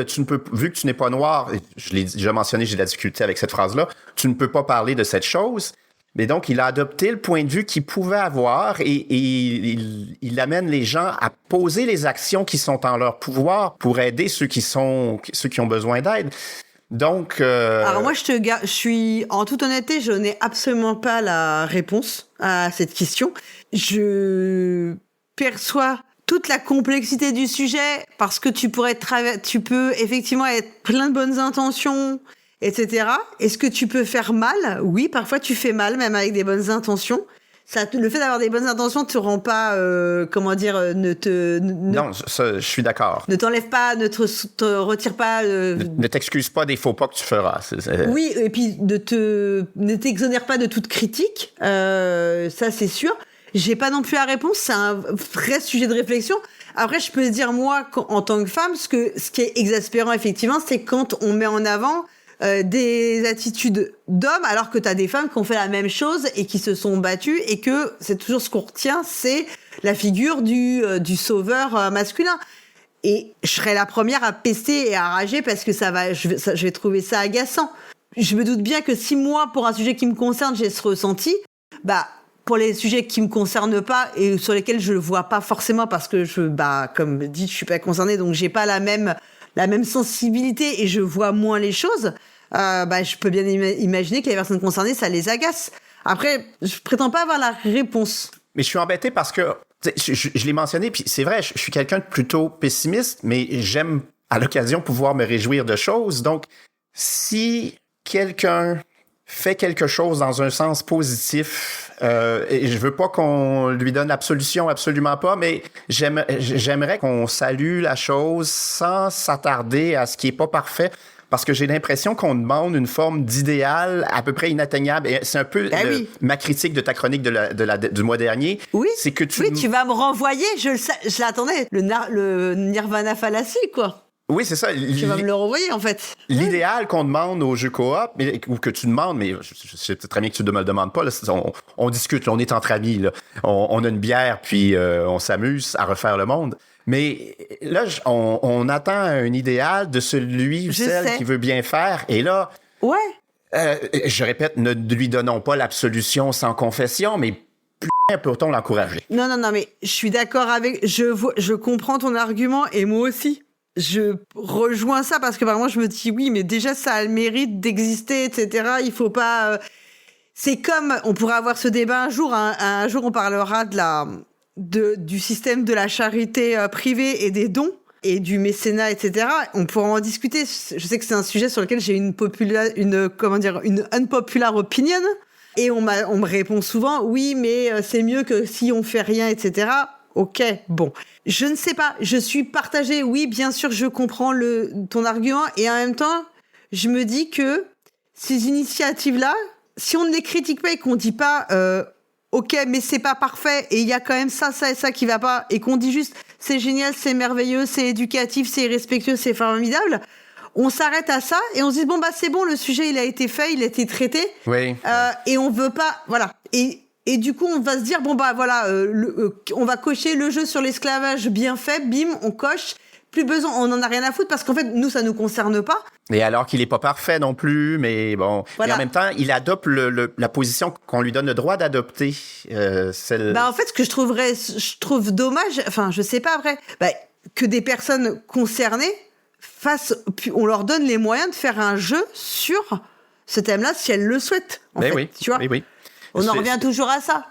vu que tu n'es pas noir, je l'ai déjà mentionné, j'ai de la difficulté avec cette phrase-là, tu ne peux pas parler de cette chose. Mais donc, il a adopté le point de vue qu'il pouvait avoir et il amène les gens à poser les actions qui sont en leur pouvoir pour aider ceux qui ont besoin d'aide. Donc... Alors moi, je suis... En toute honnêteté, je n'ai absolument pas la réponse à cette question. Je perçois toute la complexité du sujet parce que tu peux effectivement être plein de bonnes intentions, etc. Est-ce que tu peux faire mal? Oui, parfois tu fais mal, même avec des bonnes intentions. Le fait d'avoir des bonnes intentions te rend pas, Non, je suis d'accord. Ne t'enlève pas, ne te retire pas. Ne t'excuse pas des faux pas que tu feras. Oui, et puis ne t'exonère pas de toute critique. Ça, c'est sûr. J'ai pas non plus la réponse. C'est un vrai sujet de réflexion. Après, je peux te dire, moi, en tant que femme, ce qui est exaspérant, effectivement, c'est quand on met en avant des attitudes d'hommes alors que t'as des femmes qui ont fait la même chose et qui se sont battues et que c'est toujours ce qu'on retient, c'est la figure du sauveur masculin. Et je serais la première à pester et à rager parce que je vais trouver ça agaçant. Je me doute bien que si moi, pour un sujet qui me concerne, j'ai ce ressenti, pour les sujets qui me concernent pas et sur lesquels je le vois pas forcément parce que comme dit, je suis pas concernée, donc j'ai pas la même sensibilité et je vois moins les choses, je peux bien imaginer que les personnes concernées, ça les agace. Après, je prétends pas avoir la réponse. Mais je suis embêté parce que, je l'ai mentionné, puis c'est vrai, je suis quelqu'un de plutôt pessimiste, mais j'aime, à l'occasion, pouvoir me réjouir de choses. Donc, si quelqu'un fait quelque chose dans un sens positif, et je veux pas qu'on lui donne l'absolution, absolument pas, mais j'aimerais qu'on salue la chose sans s'attarder à ce qui est pas parfait, parce que j'ai l'impression qu'on demande une forme d'idéal à peu près inatteignable. Et c'est un peu ma critique de ta chronique du mois dernier. Oui, c'est que tu vas me renvoyer, je l'attendais, le Nirvana fallacie, quoi. Oui, c'est ça. Tu vas me le renvoyer, en fait. L'idéal qu'on demande aux jeux coop, ou que tu demandes, mais je sais très bien que tu ne me le demandes pas, là, on discute, là, on est entre amis, là. On a une bière, puis on s'amuse à refaire le monde. Mais là, on attend un idéal de celui ou celle qui veut bien faire. Et là, je répète, ne lui donnons pas l'absolution sans confession, mais peut-on l'encourager? Non, mais je suis d'accord avec... Je comprends ton argument, et moi aussi. Je rejoins ça parce que vraiment je me dis oui, mais déjà ça a le mérite d'exister, etc. Il faut pas. C'est comme on pourrait avoir ce débat un jour. Un jour on parlera du système de la charité privée et des dons. et du mécénat, etc. On pourra en discuter. Je sais que c'est un sujet sur lequel j'ai une unpopular opinion. Et on me répond souvent, oui, mais c'est mieux que si on fait rien, etc. Ok, bon. Je ne sais pas, je suis partagée. Oui, bien sûr, je comprends ton argument. Et en même temps, je me dis que ces initiatives-là, si on ne les critique pas et qu'on ne dit pas ok, mais c'est pas parfait et il y a quand même ça et ça qui va pas, et qu'on dit juste c'est génial, c'est merveilleux, c'est éducatif, c'est respectueux, c'est formidable, on s'arrête à ça et on se dit bon bah c'est bon, le sujet il a été fait, il a été traité, oui. Et on veut pas, voilà, et du coup on va se dire bon bah voilà, on va cocher le jeu sur l'esclavage bien fait, bim, on coche. Plus besoin, on en a rien à foutre parce qu'en fait, nous, ça nous concerne pas. Et alors qu'il est pas parfait non plus, mais bon. Voilà. Et en même temps, il adopte la position qu'on lui donne le droit d'adopter. En fait, ce que je trouve dommage, enfin, je sais pas après, que des personnes concernées puis on leur donne les moyens de faire un jeu sur ce thème-là si elles le souhaitent. En fait, oui, tu vois. Oui. On en revient toujours à ça.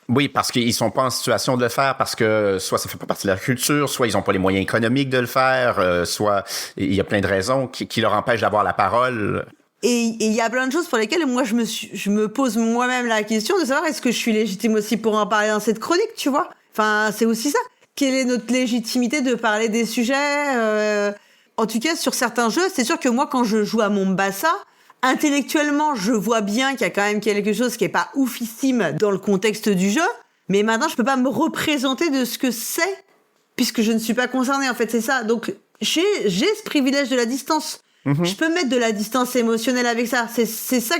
Oui, parce qu'ils sont pas en situation de le faire, parce que soit ça fait pas partie de leur culture, soit ils ont pas les moyens économiques de le faire, soit il y a plein de raisons qui leur empêchent d'avoir la parole. Et il y a plein de choses pour lesquelles moi je me pose moi-même la question de savoir est-ce que je suis légitime aussi pour en parler dans cette chronique, tu vois. Enfin, c'est aussi ça. Quelle est notre légitimité de parler des sujets En tout cas, sur certains jeux, c'est sûr que moi, quand je joue à Mombasa, intellectuellement, je vois bien qu'il y a quand même quelque chose qui est pas oufissime dans le contexte du jeu, mais maintenant, je peux pas me représenter de ce que c'est, puisque je ne suis pas concernée, en fait, c'est ça. Donc, j'ai ce privilège de la distance. Je peux mettre de la distance émotionnelle avec ça. C'est ça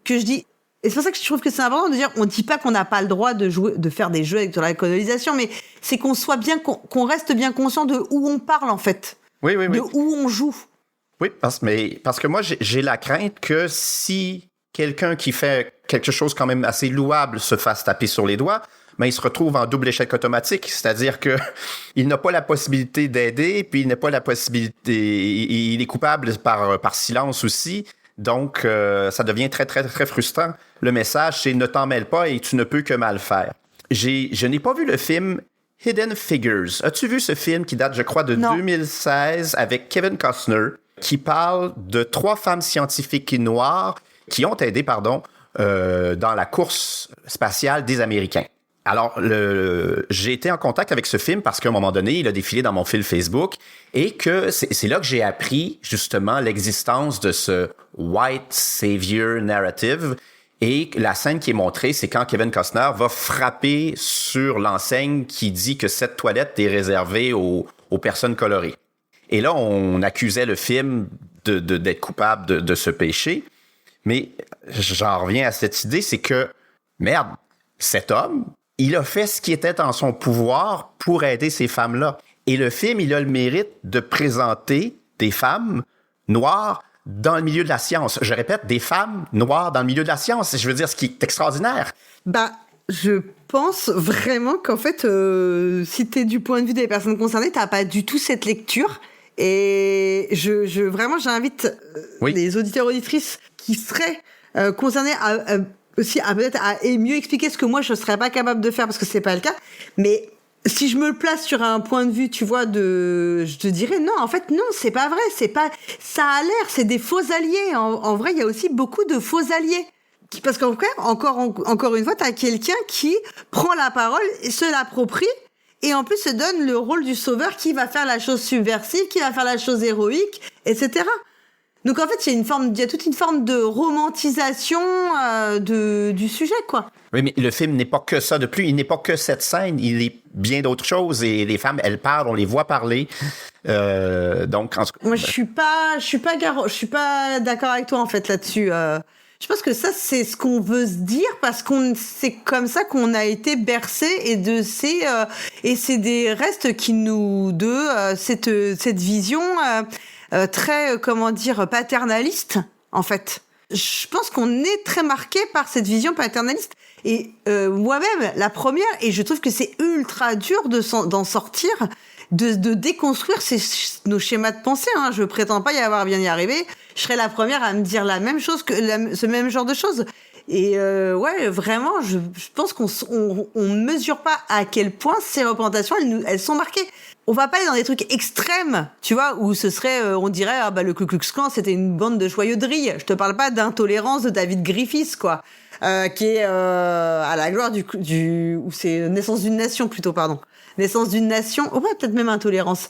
que je dis. Et c'est pour ça que je trouve que c'est important de dire, on dit pas qu'on n'a pas le droit de faire des jeux avec de la colonisation, mais c'est qu'on soit bien, qu'on reste bien conscient de où on parle, en fait. Oui. De où on joue. Oui, parce que moi, j'ai la crainte que si quelqu'un qui fait quelque chose quand même assez louable se fasse taper sur les doigts, il se retrouve en double échec automatique, c'est-à-dire que il n'a pas la possibilité d'aider, puis il n'a pas la possibilité, il est coupable par silence aussi, donc ça devient très, très, très frustrant. Le message, c'est ne t'en mêle pas et tu ne peux que mal faire. Je n'ai pas vu le film Hidden Figures. As-tu vu ce film qui date, je crois, de 2016 avec Kevin Costner, qui parle de 3 femmes scientifiques noires qui ont aidé, dans la course spatiale des Américains. Alors, j'ai été en contact avec ce film parce qu'à un moment donné, il a défilé dans mon fil Facebook et que c'est là que j'ai appris justement l'existence de ce white savior narrative. Et la scène qui est montrée, c'est quand Kevin Costner va frapper sur l'enseigne qui dit que cette toilette est réservée aux personnes colorées. Et là, on accusait le film d'être coupable de ce péché. Mais j'en reviens à cette idée, c'est que, merde, cet homme, il a fait ce qui était en son pouvoir pour aider ces femmes-là. Et le film, il a le mérite de présenter des femmes noires dans le milieu de la science. Je répète, des femmes noires dans le milieu de la science. Je veux dire, ce qui est extraordinaire. Je pense vraiment qu'en fait, si t'es du point de vue des personnes concernées, t'as pas du tout cette lecture. Et vraiment, j'invite les auditeurs et auditrices qui seraient concernés aussi à peut-être à mieux expliquer ce que moi je serais pas capable de faire parce que c'est pas le cas. Mais si je me place sur un point de vue, tu vois, je te dirais non, en fait non, c'est pas vrai, c'est pas, ça a l'air, c'est des faux alliés. En vrai, il y a aussi beaucoup de faux alliés. Parce qu'en fait, encore une fois, t'as quelqu'un qui prend la parole, se l'approprie. Et en plus, se donne le rôle du sauveur qui va faire la chose subversive, qui va faire la chose héroïque, etc. Donc en fait, il y a toute une forme de romantisation du sujet, quoi. Oui, mais le film n'est pas que ça de plus. Il n'est pas que cette scène. Il est bien d'autres choses. Et les femmes, elles parlent, on les voit parler. Donc, moi, je suis pas d'accord avec toi en fait là-dessus. Je pense que ça, c'est ce qu'on veut se dire parce c'est comme ça qu'on a été bercé et c'est des restes qui cette vision très, paternaliste, en fait. Je pense qu'on est très marqué par cette vision paternaliste. Et moi-même, la première, et je trouve que c'est ultra dur d'en sortir, de déconstruire nos schémas de pensée. Hein. Je prétends pas bien y arriver. Je serais la première à me dire la même chose ce même genre de choses. Et vraiment, je pense qu'on mesure pas à quel point ces représentations, elles sont marquées. on va pas aller dans des trucs extrêmes, tu vois, où ce serait, on dirait, le Ku Klux Klan, c'était une bande de joyeux drilles. Je te parle pas d'intolérance de David Griffiths, quoi, qui est à la gloire ou c'est Naissance d'une nation plutôt, pardon. Naissance d'une nation, peut-être même intolérance,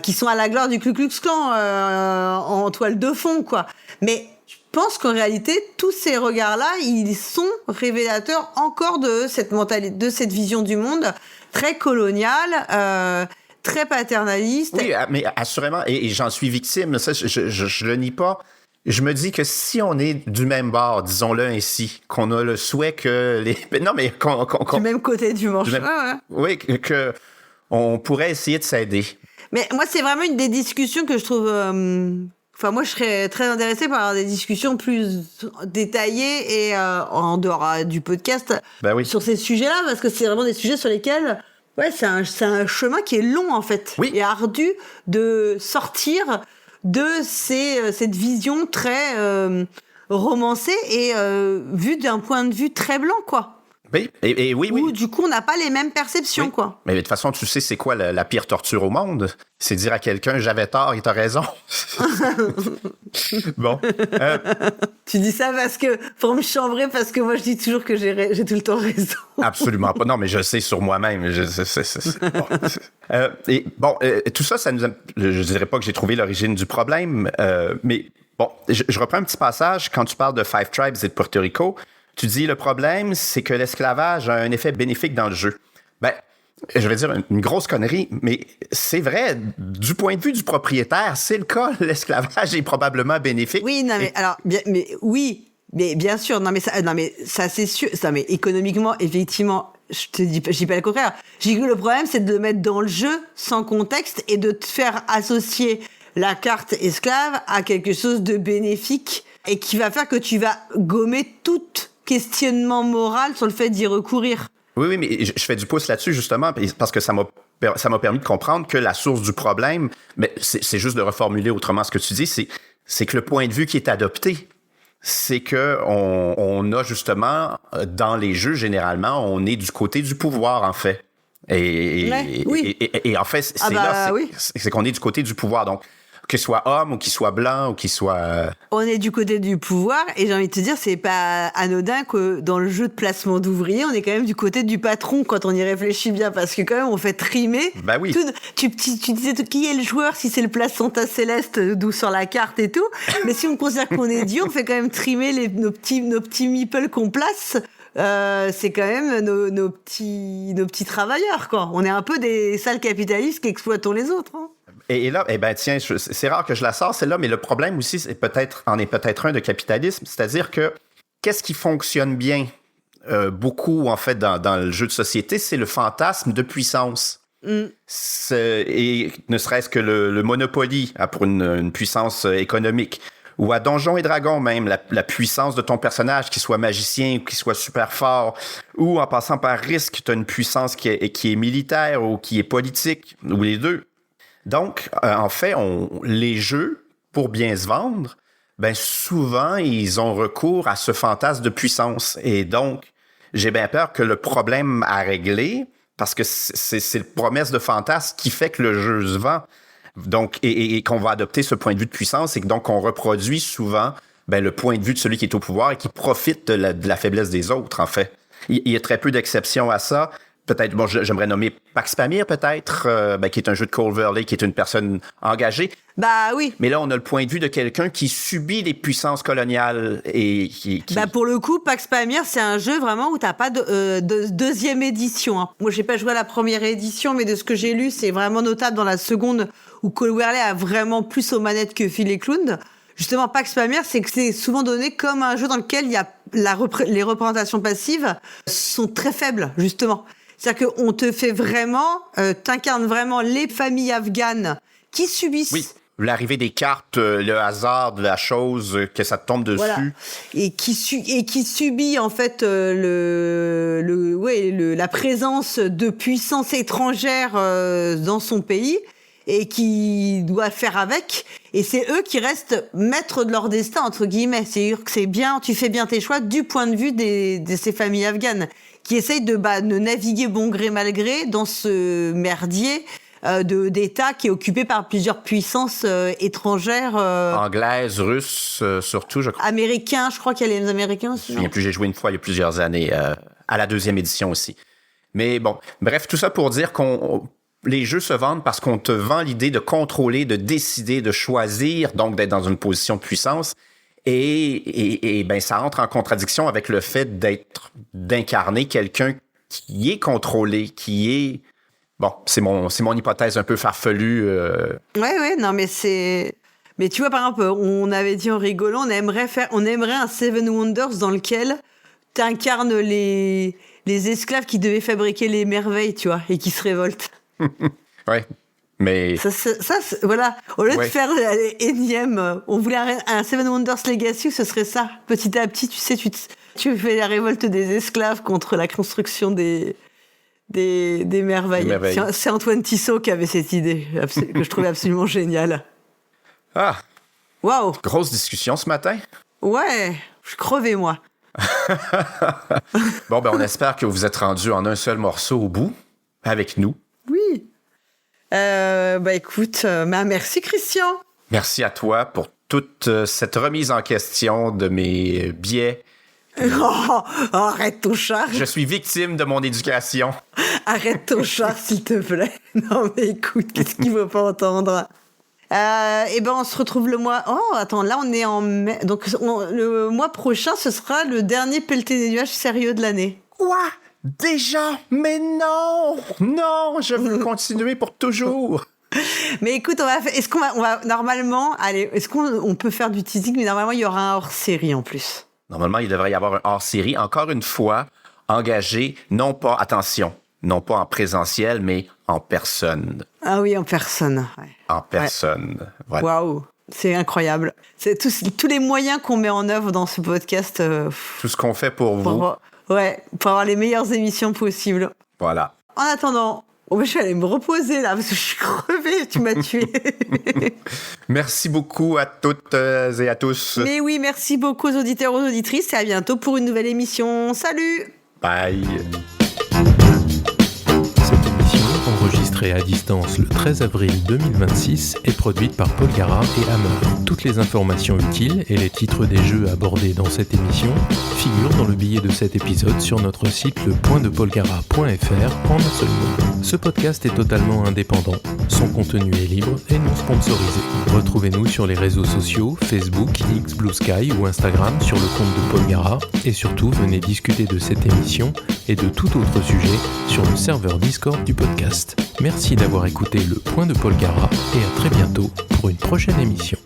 qui sont à la gloire du Ku Klux Klan en toile de fond, quoi. Mais je pense qu'en réalité, tous ces regards-là, ils sont révélateurs encore de cette mentalité, de cette vision du monde très coloniale, très paternaliste. Oui, mais assurément, et j'en suis victime, ça, je le nie pas. Je me dis que si on est du même bord, disons-le ainsi, qu'on a le souhait que les... Non, mais du même côté du manche. Oui, que on pourrait essayer de s'aider. Mais moi, c'est vraiment une des discussions que je trouve... moi, je serais très intéressée par avoir des discussions plus détaillées et en dehors du podcast sur ces sujets-là, parce que c'est vraiment des sujets sur lesquels... c'est un chemin qui est long, en fait, et ardu de sortir de cette vision très romancée et vue d'un point de vue très blanc, quoi. Oui, et oui. Où, du coup, on n'a pas les mêmes perceptions, quoi. Mais de toute façon, tu sais, c'est quoi la pire torture au monde? C'est dire à quelqu'un, j'avais tort et t'as raison. Bon. Tu dis ça pour me chambrer, parce que moi, je dis toujours que j'ai tout le temps raison. Absolument pas. Non, mais je sais sur moi-même. Tout ça, je dirais pas que j'ai trouvé l'origine du problème, mais bon, je reprends un petit passage. Quand tu parles de Five Tribes et de Porto Rico, tu dis, le problème, c'est que l'esclavage a un effet bénéfique dans le jeu. Je vais dire une grosse connerie, mais c'est vrai, du point de vue du propriétaire, c'est le cas. L'esclavage est probablement bénéfique. Oui, non, mais mais bien sûr, ça c'est sûr. Ça, mais économiquement, effectivement, je dis pas le contraire. Je dis que le problème, c'est de le mettre dans le jeu sans contexte et de te faire associer la carte esclave à quelque chose de bénéfique et qui va faire que tu vas gommer tout questionnement moral sur le fait d'y recourir. Oui, mais je fais du pouce là-dessus, justement, parce que ça m'a permis de comprendre que la source du problème, mais c'est juste de reformuler autrement ce que tu dis, c'est que le point de vue qui est adopté, c'est que on a justement, dans les jeux, généralement, on est du côté du pouvoir, en fait. Et en fait, c'est qu'on est du côté du pouvoir. Donc, qu'il soit homme ou qu'il soit blanc ou qu'il soit... On est du côté du pouvoir, et j'ai envie de te dire, c'est pas anodin que dans le jeu de placement d'ouvriers, on est quand même du côté du patron quand on y réfléchit bien, parce que quand même on fait trimer. Oui. Tu disais qui est le joueur, si c'est le placenta céleste d'où sur la carte et tout, mais si on considère qu'on est Dieu, on fait quand même trimer nos petits meeples qu'on place. C'est quand même nos petits travailleurs, quoi. On est un peu des sales capitalistes qui exploitons les autres, hein. Et là, tiens, c'est rare que je la sors, celle-là, mais le problème aussi, c'est peut-être un de capitalisme, c'est-à-dire que qu'est-ce qui fonctionne bien beaucoup, en fait, dans le jeu de société, c'est le fantasme de puissance. Et ne serait-ce que le Monopoly pour une puissance économique, ou à Donjons et Dragons même, la puissance de ton personnage, qu'il soit magicien ou qu'il soit super fort, ou en passant par Risk, tu as une puissance qui est militaire ou qui est politique, ou les deux. Donc, en fait, les jeux, pour bien se vendre, souvent, ils ont recours à ce fantasme de puissance. Et donc, j'ai bien peur que le problème à régler, parce que c'est la promesse de fantasme qui fait que le jeu se vend. Donc, et qu'on va adopter ce point de vue de puissance, et que donc, on reproduit souvent le point de vue de celui qui est au pouvoir et qui profite de la faiblesse des autres, en fait. Il y a très peu d'exceptions à ça. Peut-être, j'aimerais nommer Pax Pamir, peut-être, qui est un jeu de Cole Verley, qui est une personne engagée. Oui. Mais là, on a le point de vue de quelqu'un qui subit les puissances coloniales et qui... pour le coup, Pax Pamir, c'est un jeu vraiment où t'as pas de deuxième édition, hein. Moi, j'ai pas joué à la première édition, mais de ce que j'ai lu, c'est vraiment notable dans la seconde où Cole Verley a vraiment plus aux manettes que Phil Eklund. Justement, Pax Pamir, c'est que c'est souvent donné comme un jeu dans lequel il y a les représentations passives sont très faibles, justement. C'est-à-dire qu'on te fait vraiment, t'incarnes vraiment les familles afghanes qui subissent. Oui, l'arrivée des cartes, le hasard de la chose, que ça te tombe dessus. Voilà. Et qui subit en fait la présence de puissances étrangères dans son pays et qui doit faire avec. Et c'est eux qui restent maîtres de leur destin, entre guillemets. C'est-à-dire que c'est bien, tu fais bien tes choix du point de vue de ces familles afghanes qui essayent de naviguer bon gré mal gré dans ce merdier d'État qui est occupé par plusieurs puissances étrangères. Anglaise, russe, surtout, je crois. Américains, je crois qu'il y a les Américains aussi. Je plus, j'ai joué une fois il y a plusieurs années, à la 2e édition aussi. Mais bon, bref, tout ça pour dire les jeux se vendent parce qu'on te vend l'idée de contrôler, de décider, de choisir, donc d'être dans une position de puissance. Et ben, ça entre en contradiction avec le fait d'incarner quelqu'un qui est contrôlé, qui est... Bon, c'est mon hypothèse un peu farfelue. Ouais, non, mais c'est... Mais tu vois, par exemple, on avait dit en rigolant, on aimerait un Seven Wonders dans lequel t'incarnes les esclaves qui devaient fabriquer les merveilles, tu vois, et qui se révoltent. Ouais, mais... Ça, voilà, au lieu de faire énième, on voulait un Seven Wonders Legacy où ce serait ça. Petit à petit, tu sais, tu fais la révolte des esclaves contre la construction des merveilles. C'est Antoine Tissot qui avait cette idée, que je trouvais absolument géniale. Ah! Waouh! Grosse discussion ce matin. Ouais, je suis crevé, moi. Bon, ben on espère que vous êtes rendus en un seul morceau au bout, avec nous. Oui. Écoute, merci Christian. Merci à toi pour toute cette remise en question de mes biais. Arrête ton char. Je suis victime de mon éducation. Arrête ton char, s'il te plaît. Non, mais écoute, qu'est-ce qu'il ne veut pas entendre? On se retrouve le mois... Oh, attends, là, on est en mai. Donc, le mois prochain, ce sera le dernier pelleté des nuages sérieux de l'année. Quoi? Déjà? Mais non! Non, je veux continuer pour toujours. Mais écoute, est-ce qu'on va normalement... Allez, est-ce qu'on peut faire du teasing? Mais normalement, il y aura un hors-série en plus. Normalement, il devrait y avoir un hors-série. Encore une fois, engagé, non pas en présentiel, mais en personne. Ah oui, en personne. Ouais. En personne. Ouais. Voilà. Waouh, c'est incroyable. C'est tous les moyens qu'on met en œuvre dans ce podcast. Tout ce qu'on fait pour vous. Pour avoir les meilleures émissions possibles. Voilà. En attendant, je vais aller me reposer là, parce que je suis crevée, tu m'as tué. Merci beaucoup à toutes et à tous. Mais oui, merci beaucoup aux auditeurs, aux auditrices, et à bientôt pour une nouvelle émission. Salut! Bye! Cette émission, enregistrée à distance le 13 avril 2026, est produite par Paul Gara et Hammer. Toutes les informations utiles et les titres des jeux abordés dans cette émission figurent dans le billet de cet épisode sur notre site lepointdepaulgara.fr en un seul mot. Ce podcast est totalement indépendant. Son contenu est libre et non sponsorisé. Retrouvez-nous sur les réseaux sociaux, Facebook, X, Blue Sky ou Instagram sur le compte de Paul Gara. Et surtout, venez discuter de cette émission et de tout autre sujet sur le serveur Discord du podcast. Merci d'avoir écouté Le Point de Paul Gara et à très bientôt pour une prochaine émission.